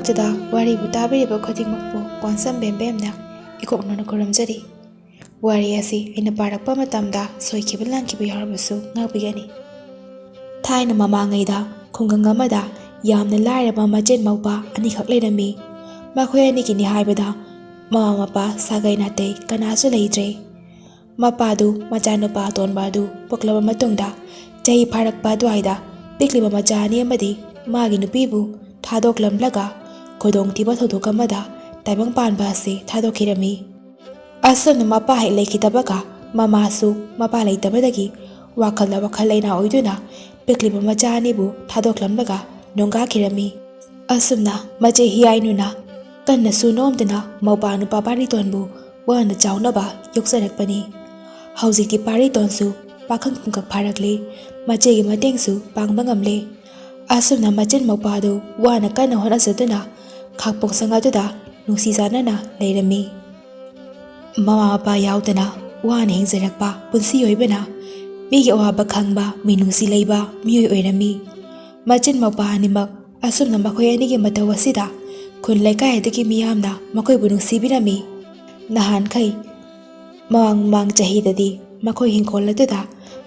ꯃꯛꯇꯗ ꯋꯥꯔꯤꯕꯨ ꯇꯥꯕꯤꯔꯤꯕ ꯈꯨꯗꯤꯡꯃꯛꯄꯨ ꯀꯣꯟꯁꯝ ꯕꯦꯝꯕꯦꯝꯅ ꯏꯀꯣꯛꯅꯅ ꯈꯨꯔꯨꯝꯖꯔꯤ꯫ ꯋꯥꯔꯤ ꯑꯁꯤ ꯑꯩꯅ ꯄꯥꯔꯛꯄ ꯃꯇꯝꯗ ꯁꯣꯏꯈꯤꯕ ꯂꯥꯟꯈꯤꯕ ꯌꯥꯎꯔꯕꯁꯨ ꯉꯥꯛꯄꯤꯒꯅꯤ꯫ ꯊꯥꯏꯅ ꯃꯃꯥꯡꯉꯩꯗ ꯈꯨꯡꯒꯪ ꯑꯃꯗ ꯌꯥꯝꯅ ꯂꯥꯏꯔꯕ ꯃꯆꯦꯠ ꯃꯧꯄꯥ ꯑꯅꯤꯈꯛ ꯂꯩꯔꯝꯃꯤ꯫ ꯃꯈꯣꯏ ꯑꯅꯤꯒꯤꯅꯤ ꯍꯥꯏꯕꯗ ꯃꯃꯥ ꯃꯄꯥ ꯁꯥꯒꯩ ꯅꯥꯇꯩ ꯀꯅꯥꯁꯨ ꯂꯩꯇ꯭ꯔꯦ꯫ ꯃꯄꯥꯗꯨ ꯃꯆꯥꯅꯨꯄꯥ ꯑꯇꯣꯟꯕ ꯑꯗꯨ ꯄꯣꯛꯂꯕ ꯃꯇꯨꯡꯗ ꯆꯍꯤ ꯐꯥꯔꯛꯄ ꯑꯗꯨꯋꯥꯏꯗ ꯄꯤꯛꯂꯤꯕ ꯃꯆꯥ ꯑꯅꯤ ꯑꯃꯗꯤ ꯃꯥꯒꯤ ꯅꯨꯄꯤꯕꯨ ꯊꯥꯗꯣꯛꯂꯝꯂꯒ ꯈꯨꯗꯣꯡꯊꯤꯕ ꯊꯧꯗꯣꯛ ꯑꯃꯗ ꯇꯥꯏꯕꯪ ꯄꯥꯟꯕ ꯑꯁꯤ ꯊꯥꯗꯣꯛꯈꯤꯔꯝꯃꯤ꯫ ꯑꯁꯨꯝꯅ ꯃꯄꯥ ꯍꯦꯛ ꯂꯩꯈꯤꯗꯕꯒ ꯃꯃꯥꯁꯨ ꯃꯄꯥ ꯂꯩꯇꯕꯗꯒꯤ ꯋꯥꯈꯜꯗ ꯋꯥꯈꯜ ꯂꯩꯅꯥ ꯑꯣꯏꯗꯨꯅ ꯄꯤꯛꯂꯤꯕ ꯃꯆꯥ ꯑꯅꯤꯕꯨ ꯊꯥꯗꯣꯛꯂꯝꯂꯒ ꯅꯣꯡꯒꯥꯈꯤꯔꯝꯃꯤ꯫ ꯑꯁꯨꯝꯅ ꯃꯆꯦ ꯍꯤꯌꯥꯏꯅꯨꯅ ꯀꯟꯅ ꯁꯨ ꯅꯣꯝꯗꯨꯅ ꯃꯧꯄꯥ ꯅꯨꯄꯥ ꯄꯥꯔꯤꯇꯣꯟꯕꯨ ꯋꯥꯅ ꯆꯥꯎꯅꯕ ꯌꯣꯛꯆꯔꯛꯄꯅꯤ꯫ ꯍꯧꯖꯤꯛꯇꯤ ꯄꯥꯔꯤꯇꯣꯟꯁꯨ ꯄꯥꯈꯪ ꯄꯨꯡꯀꯛ ꯐꯥꯔꯛꯂꯦ, ꯃꯆꯦꯒꯤ ꯃꯇꯦꯡꯁꯨ ꯄꯥꯡꯕ ꯉꯝꯂꯦ꯫ ꯑꯁꯨꯝꯅ ꯃꯆꯤꯟ ꯃꯧꯄꯥꯗꯨ ꯋꯥꯅ ꯀꯟꯅ ꯍꯣꯠꯅꯖꯗꯨꯅ ꯈꯥꯛꯄꯣꯛꯁꯪ ꯑꯗꯨꯗ ꯅꯨꯡꯁꯤ ꯆꯥꯟꯅꯅ ꯂꯩꯔꯝꯃꯤ꯫ ꯃꯃꯥ ꯃꯄꯥ ꯌꯥꯎꯗꯅ ꯋꯥꯅ ꯍꯤꯡꯖꯔꯛꯄ ꯄꯨꯟꯁꯤ ꯑꯣꯏꯕꯅ ꯃꯤꯒꯤ ꯑꯋꯥꯕ ꯈꯪꯕ ꯃꯤꯅꯨꯡꯁꯤ ꯂꯩꯕ ꯃꯤꯑꯣꯏ ꯑꯣꯏꯔꯝꯃꯤ꯫ ꯃꯆꯤꯟ ꯃꯧꯄꯥ ꯑꯅꯤꯃꯛ ꯑꯁꯨꯝꯅ ꯃꯈꯣꯏ ꯑꯅꯤꯒꯤ ꯃꯇꯧ ꯑꯁꯤꯗ ꯈꯨꯟ ꯂꯩꯀꯥꯏ ꯑꯗꯨꯒꯤ ꯃꯤꯌꯥꯝꯅ ꯃꯈꯣꯏꯕꯨ ꯅꯨꯡꯁꯤꯕꯤꯔꯝꯃꯤ꯫ ꯅꯍꯥꯟꯈꯩ ꯃꯃꯥꯡ ꯆꯍꯤꯗꯗꯤ ꯃꯈꯣꯏ ꯍꯤꯡꯈꯣꯜ ꯑꯗꯨꯗ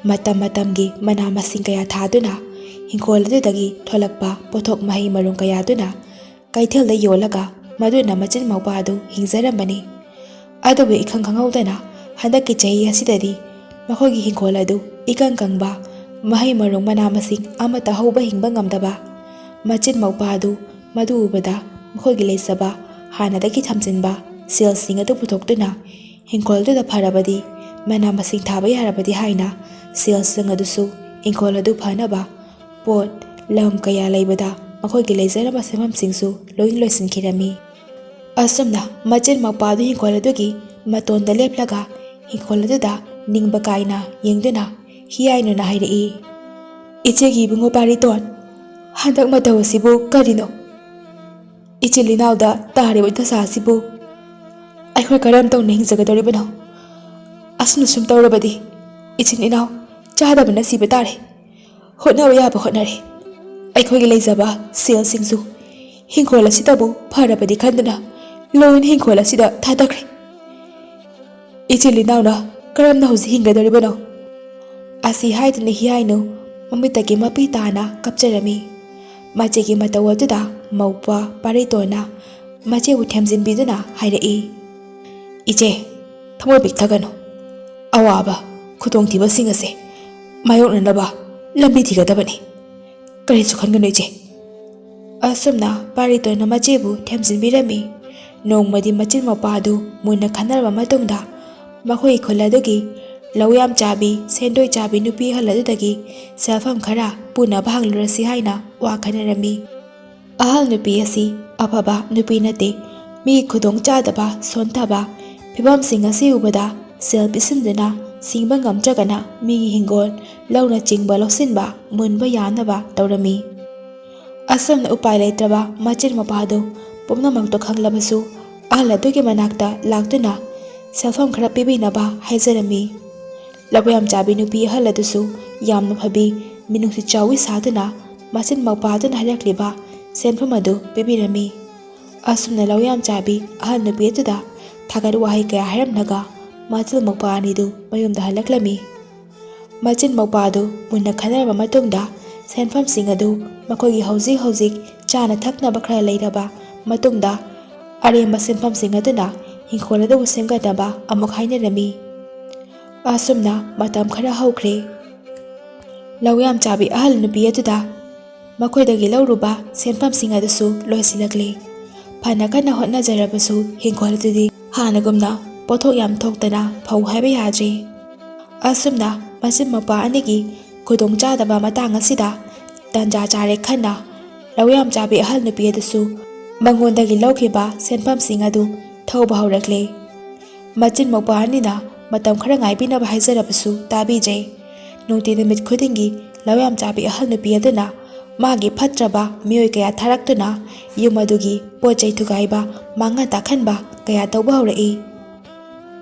ꯃꯇꯝ ꯃꯇꯝꯒꯤ ꯃꯅꯥ ꯃꯁꯤꯡ ꯀꯌꯥ ꯊꯥꯗꯨꯅ ꯍꯤꯡꯈꯣꯜ ꯑꯗꯨꯗꯒꯤ ꯊꯣꯛꯂꯛꯄ ꯄꯣꯠꯊꯣꯛ ꯃꯍꯩ ꯃꯔꯣꯡ ꯀꯌꯥꯗꯨꯅ ꯀꯩꯊꯦꯜꯗ ꯌꯣꯜꯂꯒ ꯃꯗꯨꯅ ꯃꯆꯤꯟ ꯃꯧꯄꯥ ꯑꯗꯨ ꯍꯤꯡꯖꯔꯝꯕꯅꯤ꯫ ꯑꯗꯨꯕꯨ ꯏꯈꯪ ꯈꯪꯍꯧꯗꯅ ꯍꯟꯗꯛꯀꯤ ꯆꯍꯤ ꯑꯁꯤꯗꯗꯤ ꯃꯈꯣꯏꯒꯤ ꯍꯤꯡꯈꯣꯜ ꯑꯗꯨ ꯏꯀꯪ ꯀꯪꯕ, ꯃꯍꯩ ꯃꯔꯣꯡ ꯃꯅꯥ ꯃꯁꯤꯡ ꯑꯃꯠꯇ ꯍꯧꯕ ꯍꯤꯡꯕ ꯉꯝꯗꯕ꯫ ꯃꯆꯤꯟ ꯃꯧꯄꯥ ꯑꯗꯨ ꯃꯗꯨ ꯎꯕꯗ ꯃꯈꯣꯏꯒꯤ ꯂꯩꯖꯕ ꯍꯥꯟꯅꯗꯒꯤ ꯊꯝꯖꯤꯟꯕ ꯁꯦꯜꯁꯤꯡ ꯑꯗꯨ ꯄꯨꯊꯣꯛꯇꯨꯅ ꯍꯤꯡꯈꯣꯜꯗꯨꯗ ꯐꯔꯕꯗꯤ ꯃꯅꯥ ꯃꯁꯤꯡ ꯊꯥꯕ ꯌꯥꯔꯕꯗꯤ ꯍꯥꯏꯅ ꯁꯦꯜꯁꯤꯡ ꯑꯗꯨꯁꯨ ꯏꯪꯈꯣꯜ ꯑꯗꯨ ꯐꯅꯕ ꯄꯣꯠ ꯂꯝ ꯀꯌꯥ ꯂꯩꯕꯗ ꯃꯈꯣꯏꯒꯤ ꯂꯩꯖꯔꯝꯕ ꯁꯦꯟꯐꯝꯁꯤꯡꯁꯨ ꯂꯣꯏ ꯂꯣꯏꯁꯤꯟꯈꯤꯔꯝꯃꯤ꯫ ꯑꯁꯨꯝꯅ ꯃꯆꯤꯟ ꯃꯧꯄꯥꯗꯨ ꯍꯤꯡꯈꯣꯜ ꯑꯗꯨꯒꯤ ꯃꯇꯣꯟꯗ ꯂꯦꯞꯂꯒ ꯍꯤꯡꯈꯣꯜ ꯑꯗꯨꯗ ꯅꯤꯡꯕ ꯀꯥꯏꯅ ꯌꯦꯡꯗꯨꯅ ꯍꯤꯌꯥꯏꯅꯨꯅ ꯍꯥꯏꯔꯛꯏ, "ꯏꯆꯦꯒꯤ ꯏꯕꯨꯡꯉꯣ ꯄꯥꯔꯤꯇꯣꯟ, ꯍꯟꯗꯛ ꯃꯇꯧ ꯑꯁꯤꯕꯨ ꯀꯔꯤꯅꯣ? ꯏꯆꯤꯜ ꯏꯅꯥꯎꯗ ꯇꯥꯔꯤꯕ ꯗꯁꯥ ꯑꯁꯤꯕꯨ ꯑꯩꯈꯣꯏ ꯀꯔꯝ ꯇꯧꯅ ꯍꯤꯡꯖꯒꯗꯧꯔꯤꯕꯅꯣ? ꯑꯁꯨꯝꯅ ꯁꯨꯝ ꯇꯧꯔꯕꯗꯤ ꯏꯆꯤꯜ ꯏꯅꯥꯎ ꯆꯥꯗꯕꯅ ꯁꯤꯕ ꯇꯥꯔꯦ꯫ ꯍꯣꯠꯅꯕ ꯌꯥꯕ ꯍꯣꯠꯅꯔꯦ, ꯑꯩꯈꯣꯏꯒꯤ ꯂꯩꯖꯕ ꯁꯦꯜꯁꯤꯡꯁꯨ ꯍꯤꯡꯈꯣꯜ ꯑꯁꯤꯗꯕꯨ ꯐꯔꯕꯗꯤ ꯈꯟꯗꯨꯅ ꯂꯣꯏꯅ ꯍꯤꯡꯈꯣꯜ ꯑꯁꯤꯗ ꯊꯥꯗꯈ꯭ꯔꯦ꯫ ꯏꯆꯤꯜ ꯏꯅꯥꯎꯅ ꯀꯔꯝꯅ ꯍꯧꯖꯤꯛ ꯍꯤꯡꯒꯗꯧꯔꯤꯕꯅꯣ?" ꯑꯁꯤ ꯍꯥꯏꯗꯨꯅ ꯍꯤꯌꯥꯏꯅꯨ ꯃꯃꯤꯠꯇꯒꯤ ꯃꯄꯤ ꯇꯥꯅ ꯀꯞꯆꯔꯝꯃꯤ꯫ ꯃꯆꯦꯒꯤ ꯃꯇꯧ ꯑꯗꯨꯗ ꯃꯧꯄꯥ ꯄꯥꯔꯤꯇꯣꯟꯅ ꯃꯆꯦꯕꯨ ꯊꯦꯝꯖꯤꯟꯕꯤꯗꯨꯅ ꯍꯥꯏꯔꯛꯏ, "ꯏꯆꯦ, ꯊꯃꯣꯏ ꯄꯤꯛꯊꯒꯅꯨ꯫ ꯑꯋꯥꯕ ꯈꯨꯗꯣꯡꯊꯤꯕꯁꯤꯡ ꯑꯁꯦ ꯃꯥꯌꯣꯛꯅꯅꯕ ꯂꯝꯕꯤ ꯊꯤꯒꯗꯕꯅꯤ꯫ ꯀꯔꯤꯁꯨ ꯈꯟꯒꯅꯨ ꯏꯆꯦ." ꯑꯁꯨꯝꯅ ꯄꯥꯔꯤꯇꯣꯟꯅ ꯃꯆꯦꯕꯨ ꯊꯦꯝꯖꯤꯟꯕꯤꯔꯝꯃꯤ꯫ ꯅꯣꯡꯃꯗꯤ ꯃꯆꯤꯟ ꯃꯧꯄꯥ ꯑꯗꯨ ꯃꯨꯟꯅ ꯈꯟꯅꯔꯕ ꯃꯇꯨꯡꯗ ꯃꯈꯣꯏ ꯈꯨꯜ ꯑꯗꯨꯒꯤ ꯂꯧ ꯌꯥꯝ ꯆꯥꯕꯤ ꯁꯦꯟꯗꯣꯏ ꯆꯥꯕꯤ ꯅꯨꯄꯤ ꯑꯍꯜ ꯑꯗꯨꯗꯒꯤ ꯁꯦꯜꯐꯝ ꯈꯔ ꯄꯨꯅꯕ ꯍꯪꯂꯨꯔꯁꯤ ꯍꯥꯏꯅ ꯋꯥ ꯈꯟꯅꯔꯝꯃꯤ꯫ ꯑꯍꯜ ꯅꯨꯄꯤ ꯑꯁꯤ ꯑꯐꯕ ꯅꯨꯄꯤ ꯅꯠꯇꯦ꯫ ꯃꯤꯒꯤ ꯈꯨꯗꯣꯡ ꯆꯥꯗꯕ ꯁꯣꯟꯊꯕ ꯐꯤꯕꯝꯁꯤꯡ ꯑꯁꯤ ꯎꯕꯗ ꯁꯦꯜ ꯄꯤꯁꯤꯟꯗꯨꯅ ꯁꯤꯡꯕ ꯉꯝꯗ꯭ꯔꯒꯅ ꯃꯤꯒꯤ ꯍꯤꯡꯒꯣꯜ ꯂꯧꯅꯆꯤꯡꯕ ꯂꯧꯁꯤꯟꯕ ꯃꯨꯟꯕ ꯌꯥꯅꯕ ꯇꯧꯔꯝꯃꯤ꯫ ꯑꯁꯨꯝꯅ ꯎꯄꯥꯏ ꯂꯩꯇ꯭ꯔꯕ ꯃꯆꯤꯟ ꯃꯧꯄꯥ ꯑꯗꯨ ꯄꯨꯝꯅꯃꯛꯇꯣ ꯈꯪꯂꯕꯁꯨ ꯑꯍꯜ ꯑꯗꯨꯒꯤ ꯃꯅꯥꯛꯇ ꯂꯥꯛꯇꯨꯅ ꯁꯦꯜꯐꯝ ꯈꯔ ꯄꯤꯕꯤꯅꯕ ꯍꯥꯏꯖꯔꯝꯃꯤ꯫ ꯂꯧ ꯌꯥꯝ ꯆꯥꯕꯤ ꯅꯨꯄꯤ ꯑꯍꯜ ꯑꯗꯨꯁꯨ ꯌꯥꯝꯅ ꯐꯕꯤ ꯃꯤꯅꯨꯡꯁꯤ ꯆꯥꯎꯏ ꯁꯥꯗꯨꯅ ꯃꯆꯤꯟ ꯃꯧꯄꯥ ꯑꯗꯨꯅ ꯍꯥꯏꯔꯛꯂꯤꯕ ꯁꯦꯟꯐꯝ ꯑꯗꯨ ꯄꯤꯕꯤꯔꯝꯃꯤ꯫ ꯑꯁꯨꯝꯅ ꯂꯧ ꯌꯥꯝ ꯆꯥꯕꯤ ꯑꯍꯜ ꯅꯨꯄꯤ ꯑꯗꯨꯗ ꯊꯥꯒꯠ ꯋꯥꯍꯩ ꯀꯌꯥ ꯍꯥꯏꯔꯝꯂꯒ ꯃꯆꯤꯟ ꯃꯧꯄꯥ ꯑꯅꯤꯗꯨ ꯃꯌꯨꯝꯗ ꯍꯜꯂꯛꯂꯝꯃꯤ꯫ ꯃꯆꯤꯟ ꯃꯧꯄꯥ ꯑꯗꯨ ꯃꯨꯟꯅ ꯈꯟꯅꯔꯕ ꯃꯇꯨꯡꯗ ꯁꯦꯟꯐꯝꯁꯤꯡ ꯑꯗꯨ ꯃꯈꯣꯏꯒꯤ ꯍꯧꯖꯤꯛ ꯍꯧꯖꯤꯛ ꯆꯥꯅ ꯊꯛꯅꯕ ꯈꯔ ꯂꯩꯔꯕ ꯃꯇꯨꯡꯗ ꯑꯔꯦꯝꯕ ꯁꯦꯟꯐꯝꯁꯤꯡ ꯑꯗꯨꯅ ꯍꯤꯡꯈꯣꯜ ꯑꯗꯨꯕꯨ ꯁꯦꯝꯒꯠꯅꯕ ꯑꯃꯨꯛ ꯍꯥꯏꯅꯔꯝꯃꯤ꯫ ꯑꯁꯨꯝꯅ ꯃꯇꯝ ꯈꯔ ꯍꯧꯈ꯭ꯔꯦ꯫ ꯂꯧ ꯌꯥꯝ ꯆꯥꯕꯤ ꯑꯍꯜ ꯅꯨꯄꯤ ꯑꯗꯨꯗ ꯃꯈꯣꯏꯗꯒꯤ ꯂꯧꯔꯨꯕ ꯁꯦꯟꯐꯝꯁꯤꯡ ꯑꯗꯨꯁꯨ ꯂꯣꯏꯁꯤꯜꯂꯛꯂꯦ꯫ ꯐꯅ ꯀꯟꯅ ꯍꯣꯠꯅꯖꯔꯕꯁꯨ ꯍꯤꯡꯈꯣꯜ ꯑꯗꯨꯗꯤ ꯍꯥꯟꯅꯒꯨꯝꯅ ꯄꯣꯠꯊꯣꯛ ꯌꯥꯝ ꯊꯣꯛꯇꯅ ꯐꯧ ꯍꯥꯏꯕ ꯌꯥꯗ꯭ꯔꯦ꯫ ꯑꯁꯨꯝꯅ ꯃꯆꯤꯟ ꯃꯧꯄꯥ ꯑꯅꯤꯒꯤ ꯈꯨꯗꯣꯡ ꯆꯥꯗꯕ ꯃꯇꯥꯡ ꯑꯁꯤꯗ ꯇꯥꯟꯖꯥ ꯆꯥꯔꯦ ꯈꯟꯅ ꯂꯧ ꯌꯥꯝ ꯆꯥꯕꯤ ꯑꯍꯜ ꯅꯨꯄꯤ ꯑꯗꯨꯁꯨ ꯃꯉꯣꯟꯗꯒꯤ ꯂꯧꯈꯤꯕ ꯁꯦꯟꯐꯝꯁꯤꯡ ꯑꯗꯨ ꯊꯧꯕ ꯍꯧꯔꯛꯂꯦ꯫ ꯃꯆꯤꯟ ꯃꯧꯄꯥ ꯑꯅꯤꯅ ꯃꯇꯝ ꯈꯔ ꯉꯥꯏꯕꯤꯅꯕ ꯍꯥꯏꯖꯔꯕꯁꯨ ꯇꯥꯕꯤꯗ꯭ꯔꯦ꯫ ꯅꯨꯡꯇꯤ ꯅꯨꯃꯤꯠ ꯈꯨꯗꯤꯡꯒꯤ ꯂꯧ ꯌꯥꯝ ꯆꯥꯕꯤ ꯑꯍꯜ ꯅꯨꯄꯤ ꯑꯗꯨꯅ ꯃꯥꯒꯤ ꯐꯠꯇ꯭ꯔꯕ ꯃꯤꯑꯣꯏ ꯀꯌా ꯊꯥꯔꯛꯇꯨꯅ ꯌꯨꯝ ꯑꯗꯨꯒꯤ ꯄꯣꯠ ꯆꯩ ꯊꯨꯒꯥꯏꯕ ꯃꯥꯡꯍꯟ ꯇꯥꯛꯍꯟꯕ ꯀꯌా ꯇꯧꯕ ꯍꯧꯔꯛꯏ꯫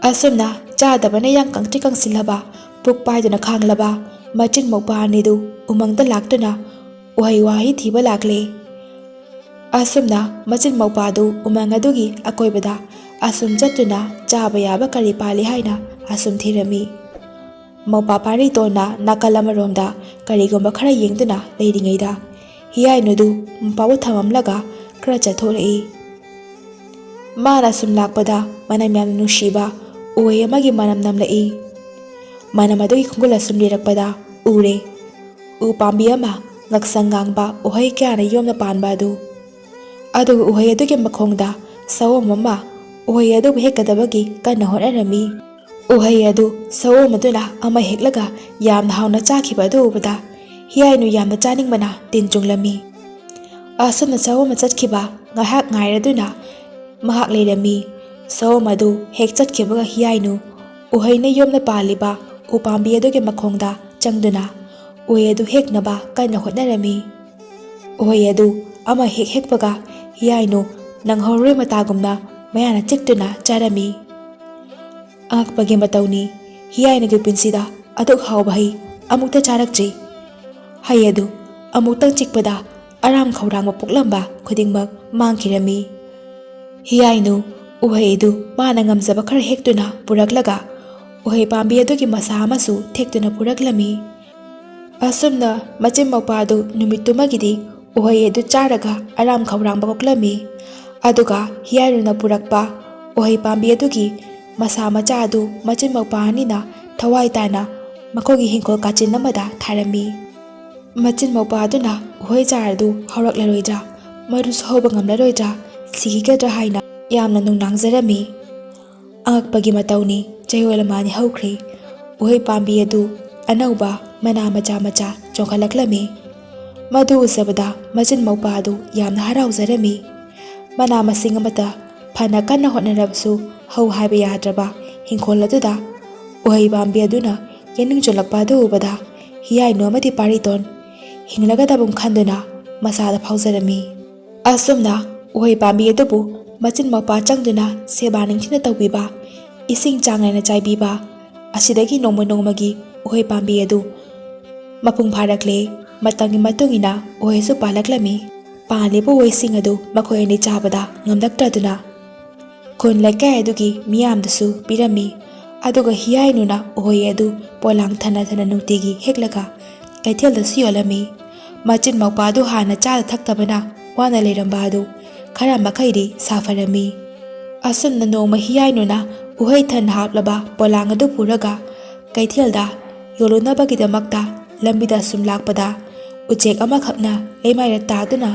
ꯑꯁꯨꯝꯅ ꯆꯥꯗꯕꯅ ꯌꯥꯡ ꯀꯪꯇ꯭ꯔꯤꯛ ꯀꯪꯁꯤꯜꯂꯕ ꯄꯨꯛ ꯄꯥꯏꯗꯨꯅ ꯈꯥꯡꯂꯕ ꯃꯆꯤꯟ ꯃꯧꯄꯥ ꯑꯅꯤꯗꯨ ꯎꯃꯪꯗ ꯂꯥꯛꯇꯨꯅ ꯎꯍꯩ ꯋꯥꯍꯩ ꯊꯤꯕ ꯂꯥꯛꯂꯦ꯫ ꯑꯁꯨꯝꯅ ꯃꯆꯤꯟ ꯃꯧꯄꯥꯗꯨ ꯎꯃꯪ ꯑꯗꯨꯒꯤ ꯑꯀꯣꯏꯕꯗ ꯑꯁꯨꯝ ꯆꯠꯇꯨꯅ ꯆꯥꯕ ꯌꯥꯕ ꯀꯔꯤ ꯄꯥꯜꯂꯤ ꯍꯥꯏꯅ ꯑꯁꯨꯝ ꯊꯤꯔꯝꯃꯤ꯫ ꯃꯧꯄꯥ ꯄꯥꯔꯤꯇꯣꯟꯅ ꯅꯥꯀꯜ ꯑꯃꯔꯣꯝꯗ ꯀꯔꯤꯒꯨꯝꯕ ꯈꯔ ꯌꯦꯡꯗꯨꯅ ꯂꯩꯔꯤꯉꯩꯗ ꯍꯤꯌꯥꯏꯅꯨꯗꯨ ꯃꯧꯄꯥꯕꯨ ꯊꯝꯃꯝꯂꯒ ꯈꯔ ꯆꯠꯊꯣꯔꯛꯏ꯫ ꯃꯥꯅ ꯁꯨꯝ ꯂꯥꯛꯄꯗ ꯃꯅꯝ ꯌꯥꯝꯅ ꯅꯨꯡꯁꯤꯕ ꯎꯍꯩ ꯑꯃꯒꯤ ꯃꯅꯝ ꯅꯝꯂꯛꯏ꯫ ꯃꯅꯝ ꯑꯗꯨꯒꯤ ꯈꯣꯡꯒꯨꯜ ꯑꯁꯨꯝ ꯂꯤꯔꯛꯄꯗ ꯎꯔꯦ ꯎ ꯄꯥꯝꯕꯤ ꯑꯃ ꯉꯛꯁꯪ ꯉꯥꯡꯕ ꯎꯍꯩ ꯀꯌꯥꯅ ꯌꯣꯝꯅ ꯄꯥꯟꯕ ꯑꯗꯨ꯫ ꯑꯗꯨꯒ ꯎꯍꯩ ꯑꯗꯨꯒꯤ ꯃꯈꯣꯡꯗ ꯁꯑꯣꯝ ꯑꯃ ꯎꯍꯩ ꯑꯗꯨꯕꯨ ꯍꯦꯛꯀꯗꯕꯒꯤ ꯀꯟꯅ ꯍꯣꯠꯅꯔꯝꯃꯤ꯫ ꯎꯍꯩ ꯑꯗꯨ ꯁꯑꯣꯝ ꯑꯗꯨꯅ ꯑꯃ ꯍꯦꯛꯂꯒ ꯌꯥꯝꯅ ꯍꯥꯎꯅ ꯆꯥꯈꯤꯕ ꯑꯗꯨ ꯎꯕꯗ ꯍꯤꯌꯥꯏꯅꯨ ꯌꯥꯝꯅ ꯆꯥꯅꯤꯡꯕꯅ ꯇꯤꯟ ꯆꯨꯡꯂꯝꯃꯤ꯫ ꯑꯁꯨꯝꯅ ꯁꯑꯣꯝ ꯆꯠꯈꯤꯕ ꯉꯥꯏꯍꯥꯛ ꯉꯥꯏꯔꯗꯨꯅ ꯃꯍꯥꯛ ꯂꯩꯔꯝꯃꯤ꯫ ꯁꯑꯣꯝ ꯑꯗꯨ ꯍꯦꯛ ꯆꯠꯈꯤꯕꯒ ꯍꯤꯌꯥꯏꯅꯨ ꯎꯍꯩꯅ ꯌꯣꯝꯅ ꯄꯥꯜꯂꯤꯕ ꯎꯄꯥꯝꯕꯤ ꯑꯗꯨꯒꯤ ꯃꯈꯣꯡꯗ ꯆꯪꯗꯨꯅ ꯎꯍꯩ ꯑꯗꯨ ꯍꯦꯛꯅꯕ ꯀꯟꯅ ꯍꯣꯠꯅꯔꯝꯃꯤ꯫ ꯎꯍꯩ ꯑꯗꯨ ꯑꯃ ꯍꯦꯛꯄꯒ ꯍꯤꯌꯥꯏꯅꯨ ꯅꯪꯍꯧꯔꯣꯏ ꯃꯇꯥꯒꯨꯝꯅ ꯃꯌꯥꯅ ꯆꯤꯛꯇꯨꯅ ꯆꯥꯔꯝꯃꯤ꯫ ꯑꯉꯛꯄꯒꯤ ꯃꯇꯧꯅꯤ, ꯍꯤꯌꯥꯏꯅꯨꯒꯤ ꯄꯨꯟꯁꯤꯗ ꯑꯗꯨꯛ ꯍꯥꯎꯕ ꯍꯩ ꯑꯃꯨꯛꯇ ꯆꯥꯔꯛꯇ꯭ꯔꯤ꯫ ꯍꯩ ꯑꯗꯨ ꯑꯃꯨꯛꯇꯪ ꯆꯤꯛꯄꯗ ꯑꯔꯥꯝ ꯈꯧꯔꯥꯡꯕ ꯄꯣꯛꯂꯝꯕ ꯈꯨꯗꯤꯡꯃꯛ ꯃꯥꯡꯈꯤꯔꯝꯃꯤ꯫ ꯍꯤꯌꯥꯏꯅꯨ ꯎꯍꯩ ꯑꯗꯨ ꯃꯥꯅ ꯉꯝꯖꯕ ꯈꯔ ꯍꯦꯛꯇꯨꯅ ꯄꯨꯔꯛꯂꯒ ꯎꯍꯩ ꯄꯥꯝꯕꯤ ꯑꯗꯨꯒꯤ ꯃꯁꯥ ꯑꯃꯁꯨ ꯊꯦꯛꯇꯨꯅ ꯄꯨꯔꯛꯂꯝꯃꯤ꯫ ꯑꯁꯨꯝꯅ ꯃꯆꯤꯟ ꯃꯧꯄꯥꯗꯨ ꯅꯨꯃꯤꯠꯇꯨꯃꯒꯤꯗꯤ ꯎꯍꯩ ꯑꯗꯨ ꯆꯥꯔꯒ ꯑꯔꯥꯝ ꯈꯧꯔꯥꯡꯕ ꯀꯣꯛꯂꯝꯃꯤ꯫ ꯑꯗꯨꯒ ꯍꯤꯌꯥꯏꯅꯨꯅ ꯄꯨꯔꯛꯄ ꯎꯍꯩ ꯄꯥꯝꯕꯤ ꯑꯗꯨꯒꯤ ꯃꯁꯥ ꯃꯆꯥ ꯑꯗꯨ ꯃꯆꯤꯟ ꯃꯧꯄꯥ ꯑꯅꯤꯅ ꯊꯋꯥꯏ ꯇꯥꯅ ꯃꯈꯣꯏꯒꯤ ꯍꯤꯡꯈꯣꯜ ꯀꯥꯆꯤꯟ ꯑꯃꯗ ꯊꯥꯔꯝꯃꯤ꯫ ꯃꯆꯤꯟ ꯃꯧꯄꯥ ꯑꯗꯨꯅ ꯎꯍꯩ ꯆꯥꯔ ꯑꯗꯨ ꯍꯧꯔꯛꯂꯔꯣꯏꯗ꯭ꯔꯥ, ꯃꯔꯨꯁꯨ ꯍꯧꯕ ꯉꯝꯂꯔꯣꯏꯗ꯭ꯔꯥ, ꯁꯤꯈꯤꯒꯗ꯭ꯔꯥ ꯍꯥꯏꯅ ꯌꯥꯝꯅ ꯅꯨꯡꯅꯥꯡꯖꯔꯝꯃꯤ꯫ ꯑꯉꯛꯄꯒꯤ ꯃꯇꯧꯅꯤ, ꯆꯌꯣꯜ ꯑꯃ ꯍꯧꯈ꯭ꯔꯦ꯫ ꯎꯍꯩ ꯄꯥꯝꯕꯤ ꯑꯗꯨ ꯑꯅꯧꯕ ꯃꯅꯥ ꯃꯆꯥ ꯃꯆꯥ ꯆꯣꯡꯈꯠꯂꯛꯂꯝꯃꯤ꯫ ꯃꯗꯨ ꯎꯖꯕꯗ ꯃꯆꯤꯟ ꯃꯧꯄꯥ ꯑꯗꯨ ꯌꯥꯝꯅ ꯍꯔꯥꯎꯖꯔꯝꯃꯤ꯫ ꯃꯅꯥ ꯃꯁꯤꯡ ꯑꯃꯠꯇ ꯐꯅ ꯀꯟꯅ ꯍꯣꯠꯅꯔꯕꯁꯨ ꯍꯧ ꯍꯥꯏꯕ ꯌꯥꯗ꯭ꯔꯕ ꯍꯤꯡꯈꯣꯜ ꯑꯗꯨꯗ ꯎꯍꯩ ꯄꯥꯝꯕꯤ ꯑꯗꯨꯅ ꯌꯦꯅꯤꯡ ꯆꯣꯜꯂꯛꯄ ꯑꯗꯨ ꯎꯕꯗ ꯍꯤꯌꯥꯏꯅꯨ ꯑꯃꯗꯤ ꯄꯥꯔꯤꯇꯣꯟ ꯍꯤꯡꯂꯒꯗꯕ ꯈꯟꯗꯨꯅ ꯃꯁꯥꯗ ꯐꯥꯎꯖꯔꯝꯃꯤ꯫ ꯑꯁꯨꯝꯅ ꯎꯍꯩ ꯄꯥꯝꯕꯤ ꯑꯗꯨꯕꯨ ꯃꯆꯤꯟ ꯃꯧꯄꯥ ꯆꯪꯗꯨꯅ ꯁꯦꯕꯥ ꯅꯤꯡꯊꯤꯅ ꯇꯧꯕꯤꯕ, ꯏꯁꯤꯡ ꯆꯥꯡ ꯅꯥꯏꯅ ꯆꯥꯏꯕꯤꯕ ꯑꯁꯤꯗꯒꯤ ꯅꯣꯡꯃ ꯅꯣꯡꯃꯒꯤ ꯎꯍꯩ ꯄꯥꯝꯕꯤ ꯑꯗꯨ ꯃꯄꯨꯡ ꯐꯥꯔꯛꯂꯦ꯫ ꯃꯇꯝꯒꯤ ꯃꯇꯨꯡ ꯏꯟꯅ ꯎꯍꯩꯁꯨ ꯄꯥꯜꯂꯛꯂꯝꯃꯤ꯫ ꯄꯥꯜꯂꯤꯕ ꯎꯍꯩꯁꯤꯡ ꯑꯗꯨ ꯃꯈꯣꯏ ꯑꯅꯤ ꯆꯥꯕꯗ ꯉꯝꯂꯛꯇ꯭ꯔꯗꯨꯅ ꯈꯨꯟ ꯂꯩꯀꯥꯏ ꯑꯗꯨꯒꯤ ꯃꯤꯌꯥꯝꯗꯁꯨ ꯄꯤꯔꯝꯃꯤ꯫ ꯑꯗꯨꯒ ꯍꯤꯌꯥꯏꯅꯨꯅ ꯎꯍꯩ ꯑꯗꯨ ꯄꯣꯂꯥꯡ ꯊꯅ ꯊꯅ ꯅꯨꯡꯇꯤꯒꯤ ꯍꯦꯛꯂꯒ ꯀꯩꯊꯦꯜꯗꯁꯨ ꯌꯣꯜꯂꯝꯃꯤ꯫ ꯃꯆꯤꯟ ꯃꯧꯄꯥ ꯑꯗꯨ ꯍꯥꯟꯅ ꯆꯥꯗ ꯊꯛꯇꯕꯅ ꯋꯥꯅ ꯂꯩꯔꯝꯕ ꯑꯗꯨ ꯈꯔ ꯃꯈꯩꯗꯤ ꯁꯥꯐꯔꯝꯃꯤ꯫ ꯑꯁꯨꯝꯅ ꯅꯣꯡꯃ ꯍꯤꯌꯥꯏꯅꯨꯅ ꯎꯍꯩ ꯊꯟꯅ ꯍꯥꯞꯂꯕ ꯄꯣꯂꯥꯡ ꯑꯗꯨ ꯄꯨꯔꯒ ꯀꯩꯊꯦꯜꯗ ꯌꯣꯜꯂꯨꯅꯕꯒꯤꯗꯃꯛꯇ ꯂꯝꯕꯤꯗ ꯁꯨꯝ ꯂꯥꯛꯄꯗ ꯎꯆꯦꯛ ꯑꯃꯈꯛꯅ ꯂꯩꯃꯥꯏꯗ ꯇꯥꯗꯨꯅ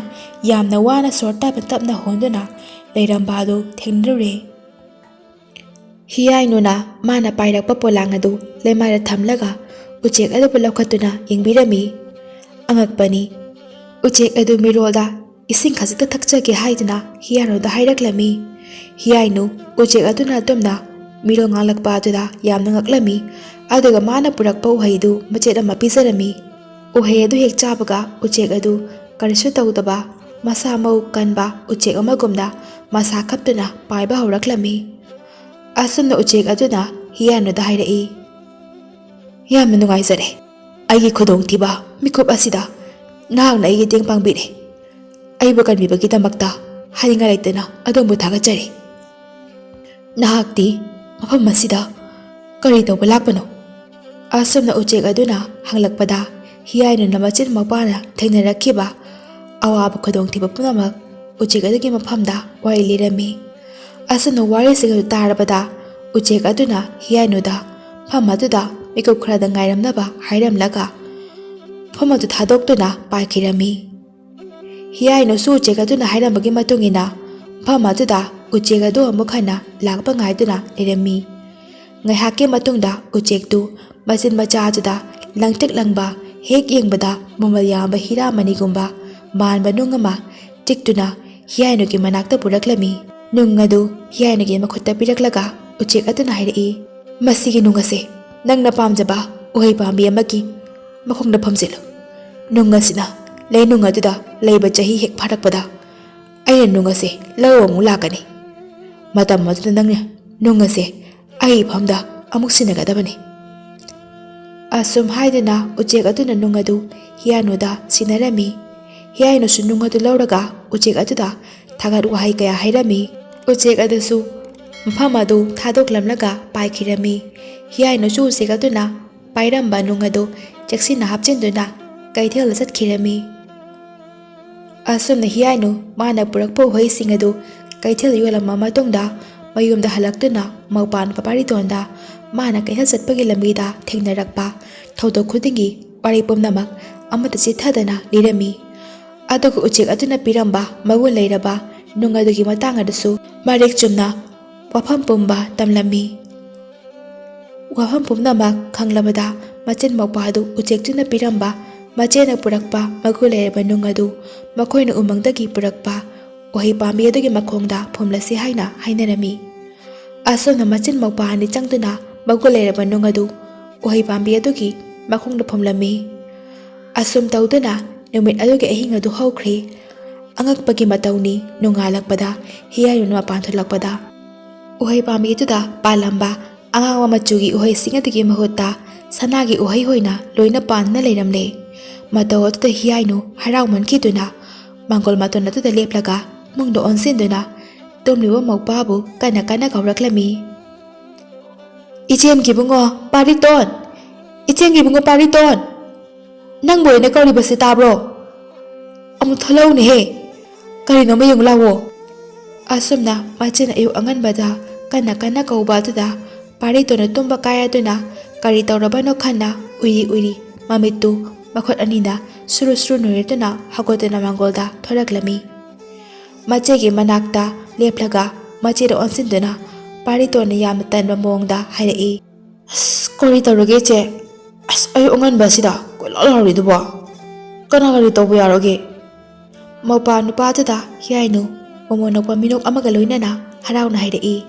ꯌꯥꯝꯅ ꯋꯥꯅ ꯁꯣꯔ ꯇꯞꯅ ꯇꯞꯅ ꯍꯣꯟꯗꯨꯅ ꯂꯩꯔꯝꯕ ꯑꯗꯨ ꯊꯦꯡꯅꯔꯨꯔꯦ꯫ ꯍꯤꯌꯥꯏꯅꯨꯅ ꯃꯥꯅ ꯄꯥꯏꯔꯛꯄ ꯄꯣꯂꯥꯡ ꯑꯗꯨ ꯂꯩꯃꯥꯏꯗ ꯊꯝꯂꯒ ꯎꯆꯦꯛ ꯑꯗꯨꯕꯨ ꯂꯧꯈꯠꯇꯨꯅ ꯌꯦꯡꯕꯤꯔꯝꯃꯤ꯫ ꯑꯉꯛꯄꯅꯤ, ꯎꯆꯦꯛ ꯑꯗꯨ ꯃꯤꯔꯣꯜꯗ ꯏꯁꯤꯡ ꯈꯖꯤꯛꯇ ꯊꯛꯆꯒꯦ ꯍꯥꯏꯗꯨꯅ ꯍꯤꯌꯥꯏꯅꯨꯗ ꯍꯥꯏꯔꯛꯂꯝꯃꯤ꯫ ꯍꯤꯌꯥꯏꯅꯨ ꯎꯆꯦꯛ ꯑꯗꯨꯅ ꯑꯗꯨꯝꯅ ꯃꯤꯔꯣꯜ ꯉꯥꯡꯂꯛꯄ ꯑꯗꯨꯗ ꯌꯥꯝꯅ ꯉꯛꯂꯝꯃꯤ꯫ ꯑꯗꯨꯒ ꯃꯥꯅ ꯄꯨꯔꯛꯄ ꯎꯍꯩꯗꯨ ꯃꯆꯦꯠ ꯑꯃ ꯄꯤꯖꯔꯝꯃꯤ꯫ ꯎꯍꯩ ꯑꯗꯨ ꯍꯦꯛ ꯆꯥꯕꯒ ꯎꯆꯦꯛ ꯑꯗꯨ ꯀꯔꯤꯁꯨ ꯇꯧꯗꯕ ꯃꯁꯥ ꯃꯎ ꯀꯟꯕ ꯎꯆꯦꯛ ꯑꯃꯒꯨꯝꯅ ꯃꯁꯥ ꯈꯞꯇꯨꯅ ꯄꯥꯏꯕ ꯍꯧꯔꯛꯂꯝꯃꯤ꯫ ꯑꯁꯨꯝꯅ ꯎꯆꯦꯛ ꯑꯗꯨꯅ ꯍꯤꯌꯥꯏꯅꯨꯗ ꯍꯥꯏꯔꯛꯏ, "ꯌꯥꯝꯅ ꯅꯨꯡꯉꯥꯏꯖꯔꯦ, ꯑꯩꯒꯤ ꯈꯨꯗꯣꯡꯊꯤꯕ ꯃꯤꯀꯨꯞ ꯑꯁꯤꯗ ꯅꯍꯥꯛꯅ ꯑꯩꯒꯤ ꯃꯇꯦꯡ ꯄꯥꯡꯕꯤꯔꯦ꯫ ꯑꯩꯕꯨ ꯀꯟꯕꯤꯕꯒꯤꯗꯃꯛꯇ ꯍꯥꯏꯅꯤꯡꯉꯥꯏ ꯂꯩꯇꯅ ꯑꯗꯣꯝꯕꯨ ꯊꯥꯒꯠꯆꯔꯤ꯫ ꯅꯍꯥꯛꯇꯤ ꯃꯐꯝ ꯑꯁꯤꯗ ꯀꯔꯤ ꯇꯧꯕ ꯂꯥꯛꯄꯅꯣ?" ꯑꯁꯨꯝꯅ ꯎꯆꯦꯛ ꯑꯗꯨꯅ ꯍꯪꯂꯛꯄꯗ ꯍꯤꯌꯥꯏꯅꯨꯅ ꯃꯆꯤꯟ ꯃꯧꯄꯥꯅ ꯊꯦꯡꯅꯔꯛꯈꯤꯕ ꯑꯋꯥꯕ ꯈꯨꯗꯣꯡꯊꯤꯕ ꯄꯨꯝꯅꯃꯛ ꯎꯆꯦꯛ ꯑꯗꯨꯒꯤ ꯃꯐꯝꯗ ꯋꯥꯔꯤ ꯂꯤꯔꯝꯃꯤ꯫ ꯑꯁꯨꯝꯅ ꯋꯥꯔꯤꯁꯤꯡ ꯑꯗꯨ ꯇꯥꯔꯕꯗ ꯎꯆꯦꯛ ꯑꯗꯨꯅ ꯍꯤꯌꯥꯏꯅꯨꯗ ꯃꯐꯝ ꯑꯗꯨꯗ ꯃꯤꯀꯨꯞ ꯈꯔꯗ ꯉꯥꯏꯔꯝꯅꯕ ꯍꯥꯏꯔꯝꯂꯒ ꯃꯐꯝ ꯑꯗꯨ ꯊꯥꯗꯣꯛꯇꯨꯅ ꯄꯥꯏꯈꯤꯔꯝꯃꯤ꯫ ꯍꯤꯌꯥꯏꯅꯨꯁꯨ ꯎꯆꯦꯛ ꯑꯗꯨꯅ ꯍꯥꯏꯔꯝꯕꯒꯤ ꯃꯇꯨꯡ ꯏꯟꯅ ꯃꯐꯝ ꯑꯗꯨꯗ ꯎꯆꯦꯛ ꯑꯗꯨ ꯑꯃꯨꯛ ꯍꯟꯅ ꯂꯥꯛꯄ ꯉꯥꯏꯗꯨꯅ ꯂꯩꯔꯝꯃꯤ꯫ ꯉꯥꯏꯍꯥꯛꯀꯤ ꯃꯇꯨꯡꯗ ꯎꯆꯦꯛꯇꯨ ꯃꯆꯤꯟ ꯃꯆꯥ ꯑꯗꯨꯗ ꯂꯪꯇ꯭ꯔꯤꯛ ꯂꯪꯕ, ꯍꯦꯛ ꯌꯦꯡꯕꯗ ꯃꯃꯜ ꯌꯥꯝꯕ ꯍꯤꯔꯥ ꯃꯅꯤꯒꯨꯝꯕ ꯃꯥꯟꯕ ꯅꯨꯡ ꯑꯃ ꯆꯤꯛꯇꯨꯅ ꯍꯤꯌꯥꯏꯅꯨꯒꯤ ꯃꯅꯥꯛꯇ ꯄꯨꯔꯛꯂꯝꯃꯤ꯫ ꯅꯨꯡ ꯑꯗꯨ ꯍꯤꯌꯥꯏꯅꯨꯒꯤ ꯃꯈꯨꯠꯇ ꯄꯤꯔꯛꯂꯒ ꯎꯆꯦꯛ ꯑꯗꯨꯅ ꯍꯥꯏꯔꯛꯏ, "ꯃꯁꯤꯒꯤ ꯅꯨꯡ ꯑꯁꯤ ꯅꯪꯅ ꯄꯥꯝꯖꯕ ꯎꯍꯩ ꯄꯥꯝꯕꯤ ꯑꯃꯒꯤ ꯃꯈꯣꯡꯗ ꯐꯝꯖꯤꯜꯂꯨ꯫ ꯅꯨꯡ ꯑꯁꯤꯅ ꯂꯩꯅꯨꯡ ꯑꯗꯨꯗ ꯂꯩꯕ ꯆꯍꯤ ꯍꯦꯛ ꯐꯥꯔꯛꯄꯗ ꯑꯩꯅ ꯅꯨꯡ ꯑꯁꯤ ꯂꯧꯕ ꯑꯃꯨꯛ ꯂꯥꯛꯀꯅꯤ꯫ ꯃꯇꯝ ꯑꯗꯨꯗ ꯅꯪꯅ ꯅꯨꯡ ꯑꯁꯤ ꯑꯩ ꯏꯐꯝꯗ ꯑꯃꯨꯛ ꯁꯤꯟꯅꯒꯗꯕꯅꯤ." ꯑꯁꯨꯝ ꯍꯥꯏꯗꯨꯅ ꯎꯆꯦꯛ ꯑꯗꯨꯅ ꯅꯨꯡ ꯑꯗꯨ ꯍꯤꯌꯥꯏꯅꯨꯗ ꯁꯤꯟꯅꯔꯝꯃꯤ꯫ ꯍꯤꯌꯥꯏꯅꯁꯨ ꯅꯨꯡ ꯑꯗꯨ ꯂꯧꯔꯒ ꯎꯆꯦꯛ ꯑꯗꯨꯗ ꯊꯥꯒꯠ ꯋꯥꯍꯩ ꯀꯌꯥ ꯍꯥꯏꯔꯝꯃꯤ꯫ ꯎꯆꯦꯛ ꯑꯗꯨꯁꯨ ꯃꯐꯝ ꯑꯗꯨ ꯊꯥꯗꯣꯛꯂꯝꯂꯒ ꯄꯥꯏꯈꯤꯔꯝꯃꯤ꯫ ꯍꯤꯌꯥꯏꯅꯁꯨ ꯎꯆꯦꯛ ꯑꯗꯨꯅ ꯄꯥꯏꯔꯝꯕ ꯅꯨꯡ ꯑꯗꯨ ꯆꯦꯛꯁꯤꯟꯅ ꯍꯥꯞꯆꯤꯟꯗꯨꯅ ꯀꯩꯊꯦꯜꯗ ꯆꯠꯈꯤꯔꯝꯃꯤ꯫ ꯑꯁꯨꯝꯅ ꯍꯤꯌꯥꯏꯅꯨ ꯃꯥꯅ ꯄꯨꯔꯛꯄ ꯎꯍꯩꯁꯤꯡ ꯑꯗꯨ ꯀꯩꯊꯦꯜꯗ ꯌꯣꯜꯂꯝꯕ ꯃꯇꯨꯡꯗ ꯃꯌꯨꯝꯗ ꯍꯜꯂꯛꯇꯨꯅ ꯃꯧꯄꯥ ꯅꯨꯄꯥ ꯄꯥꯔꯤꯇꯣꯟꯗ ꯃꯥꯅ ꯀꯩꯊꯦꯜ ꯆꯠꯄꯒꯤ ꯂꯝꯕꯤꯗ ꯊꯦꯡꯅꯔꯛꯄ ꯊꯧꯗꯣꯛ ꯈꯨꯗꯤꯡꯒꯤ ꯋꯥꯔꯤ ꯄꯨꯝꯅꯃꯛ ꯑꯃꯠꯇ ꯆꯤꯠꯊꯗꯅ ꯂꯤꯔꯝꯃꯤ꯫ ꯑꯗꯨꯒ ꯎꯆꯦꯛ ꯑꯗꯨꯅ ꯄꯤꯔꯝꯕ ꯃꯒꯨꯟ ꯂꯩꯔꯕ ꯅꯨꯡ ꯑꯗꯨꯒꯤ ꯃꯇꯥꯡ ꯑꯗꯨꯁꯨ ꯃꯔꯤꯛ ꯆꯨꯝꯅ ꯋꯥꯐꯝ ꯄꯨꯝꯕ ꯇꯝꯂꯝꯃꯤ꯫ ꯋꯥꯐꯝ ꯄꯨꯝꯅꯃꯛ ꯈꯪꯂꯕꯗ ꯃꯆꯤꯟ ꯃꯧꯄ꯭ꯋꯥ ꯑꯗꯨ ꯎꯆꯦꯛꯇꯨꯅ ꯄꯤꯔꯝꯕ ꯃꯆꯦꯅ ꯄꯨꯔꯛꯄ ꯃꯒꯨꯟ ꯂꯩꯔꯕ ꯅꯨꯡ ꯑꯗꯨ ꯃꯈꯣꯏꯅ ꯎꯃꯪꯗꯒꯤ ꯄꯨꯔꯛꯄ ꯎꯍꯩ ꯄꯥꯝꯕꯤ ꯑꯗꯨꯒꯤ ꯃꯈꯣꯡꯗ ꯐꯨꯝꯂꯁꯤ ꯍꯥꯏꯅ ꯍꯥꯏꯅꯔꯝꯃꯤ꯫ ꯑꯁꯨꯝꯅ ꯃꯆꯤꯟ ꯃꯧꯄ꯭ꯋꯥ ꯑꯅꯤ ꯆꯪꯗꯨꯅ ꯃꯒꯨꯟ ꯂꯩꯔꯕ ꯅꯨꯡ ꯑꯗꯨ ꯎꯍꯩ ꯄꯥꯝꯕꯤ ꯑꯗꯨꯒꯤ ꯃꯈꯣꯡꯗ ꯐꯨꯝꯂꯝꯃꯤ꯫ ꯑꯁꯨꯝ ꯇꯧꯗꯨꯅ ꯅꯨꯃꯤꯠ ꯑꯗꯨꯒꯤ ꯑꯍꯤꯡ ꯑꯗꯨ ꯍꯧꯈ꯭ꯔꯦ꯫ ꯑꯉꯛꯄꯒꯤ ꯃꯇꯧꯅꯤ ꯅꯣꯡꯉꯥꯜꯂꯛꯄꯗ ꯍꯤꯌꯥꯏꯅꯨꯅ ꯃꯄꯥꯟ ꯊꯣꯛꯂꯛꯄꯗ ꯎꯍꯩ ꯄꯥꯝꯕꯤ ꯑꯗꯨꯗ ꯄꯥꯜꯂꯝꯕ ꯑꯉꯥꯡꯕ ꯃꯆꯨꯒꯤ ꯎꯍꯩꯁꯤꯡ ꯑꯗꯨꯒꯤ ꯃꯍꯨꯠꯇ ꯁꯅꯥꯒꯤ ꯎꯍꯩ ꯑꯣꯏꯅ ꯂꯣꯏꯅ ꯄꯥꯟꯗꯨꯅ ꯂꯩꯔꯝꯂꯦ꯫ ꯃꯇꯧ ꯑꯗꯨꯗ ꯍꯤꯌꯥꯏꯅꯨ ꯍꯔꯥꯎꯃꯟꯈꯤꯗꯨꯅ ꯃꯥꯡꯒꯣꯜ ꯃꯇꯣꯟ ꯑꯗꯨꯗ ꯂꯦꯞꯂꯒ ꯃꯪꯗ ꯑꯣꯟꯁꯤꯟꯗꯨꯅ ꯇꯨꯝꯂꯤꯕ ꯃꯧꯄ꯭ꯋꯥꯕꯨ ꯀꯟꯅ ꯀꯟꯅ ꯀꯧꯔꯛꯂꯝꯃꯤ꯫ "ꯏꯆꯦꯝꯒꯤ ꯏꯕꯨꯡꯉꯣ ꯄꯥꯔꯤꯇꯣꯟ! ꯏꯆꯦꯝꯒꯤ ꯏꯕꯨꯡꯉꯣ ꯄꯥꯔꯤꯇꯣꯟ! ꯅꯪꯕꯨ ꯑꯩꯅ ꯀꯧꯔꯤꯕꯁꯤ ꯇꯥꯕ꯭ꯔꯣ? ꯑꯃꯨꯛ ꯊꯣꯛꯂꯛꯎꯅꯦꯍꯦ! ꯀꯔꯤꯅꯣꯃ ꯌꯦꯡꯉꯨ ꯂꯥꯛꯑꯣ!" ꯑꯁꯨꯝꯅ ꯃꯆꯦꯅ ꯑꯌꯨꯛ ꯑꯉꯟꯕꯗ ꯀꯟꯅ ꯀꯟꯅ ꯀꯧꯕ ꯑꯗꯨꯗ ꯄꯥꯔꯤꯇꯣꯟꯅ ꯇꯨꯝꯕ ꯀꯥꯏꯔꯗꯨꯅ ꯀꯔꯤ ꯇꯧꯔꯕꯅꯣ ꯈꯟꯅ ꯎꯏꯔꯤ ꯎꯏꯔꯤ ꯃꯃꯤꯠꯇꯨ ꯃꯈꯨꯠ ꯑꯅꯤꯅ ꯁꯨꯔꯨ ꯁꯨꯔꯨ ꯅꯣꯏꯔꯗꯨꯅ ꯍꯧꯒꯠꯇꯨꯅ ꯃꯥꯡꯒꯣꯜꯗ ꯊꯣꯔꯛꯂꯝꯃꯤ꯫ ꯃꯆꯦꯒꯤ ꯃꯅꯥꯛꯇ ꯂꯦꯞꯂꯒ ꯃꯆꯦꯗ ꯑꯣꯟꯁꯤꯟꯗꯨꯅ ꯄꯥꯔꯤꯇꯣꯟꯅ ꯌꯥꯝꯅ ꯇꯟꯕ ꯃꯑꯣꯡꯗ ꯍꯥꯏꯔꯛꯏ꯫ "ꯀꯔꯤ ꯇꯧꯔꯒꯦ ꯏꯆꯦ? ꯑꯌꯨꯛ ꯑꯉꯟꯕꯁꯤꯗ ꯀꯣꯏꯂꯥꯎ ꯂꯥꯎꯔꯤꯗꯨꯕꯣ? ꯀꯅꯥ ꯀꯔꯤ ꯇꯧꯕ ꯌꯥꯔꯒꯦ?" ꯃꯧꯄ꯭ꯋꯥ ꯅꯨꯄꯥꯗꯨꯗ ꯍꯤꯌꯥꯏꯅꯨ ꯃꯣꯃꯣꯟ ꯅꯣꯛꯄ ꯃꯤꯅꯣꯛ ꯑꯃꯒ ꯂꯣꯏꯅꯅ ꯍꯔꯥꯎꯅ ꯍꯥꯏꯔꯛꯏ꯫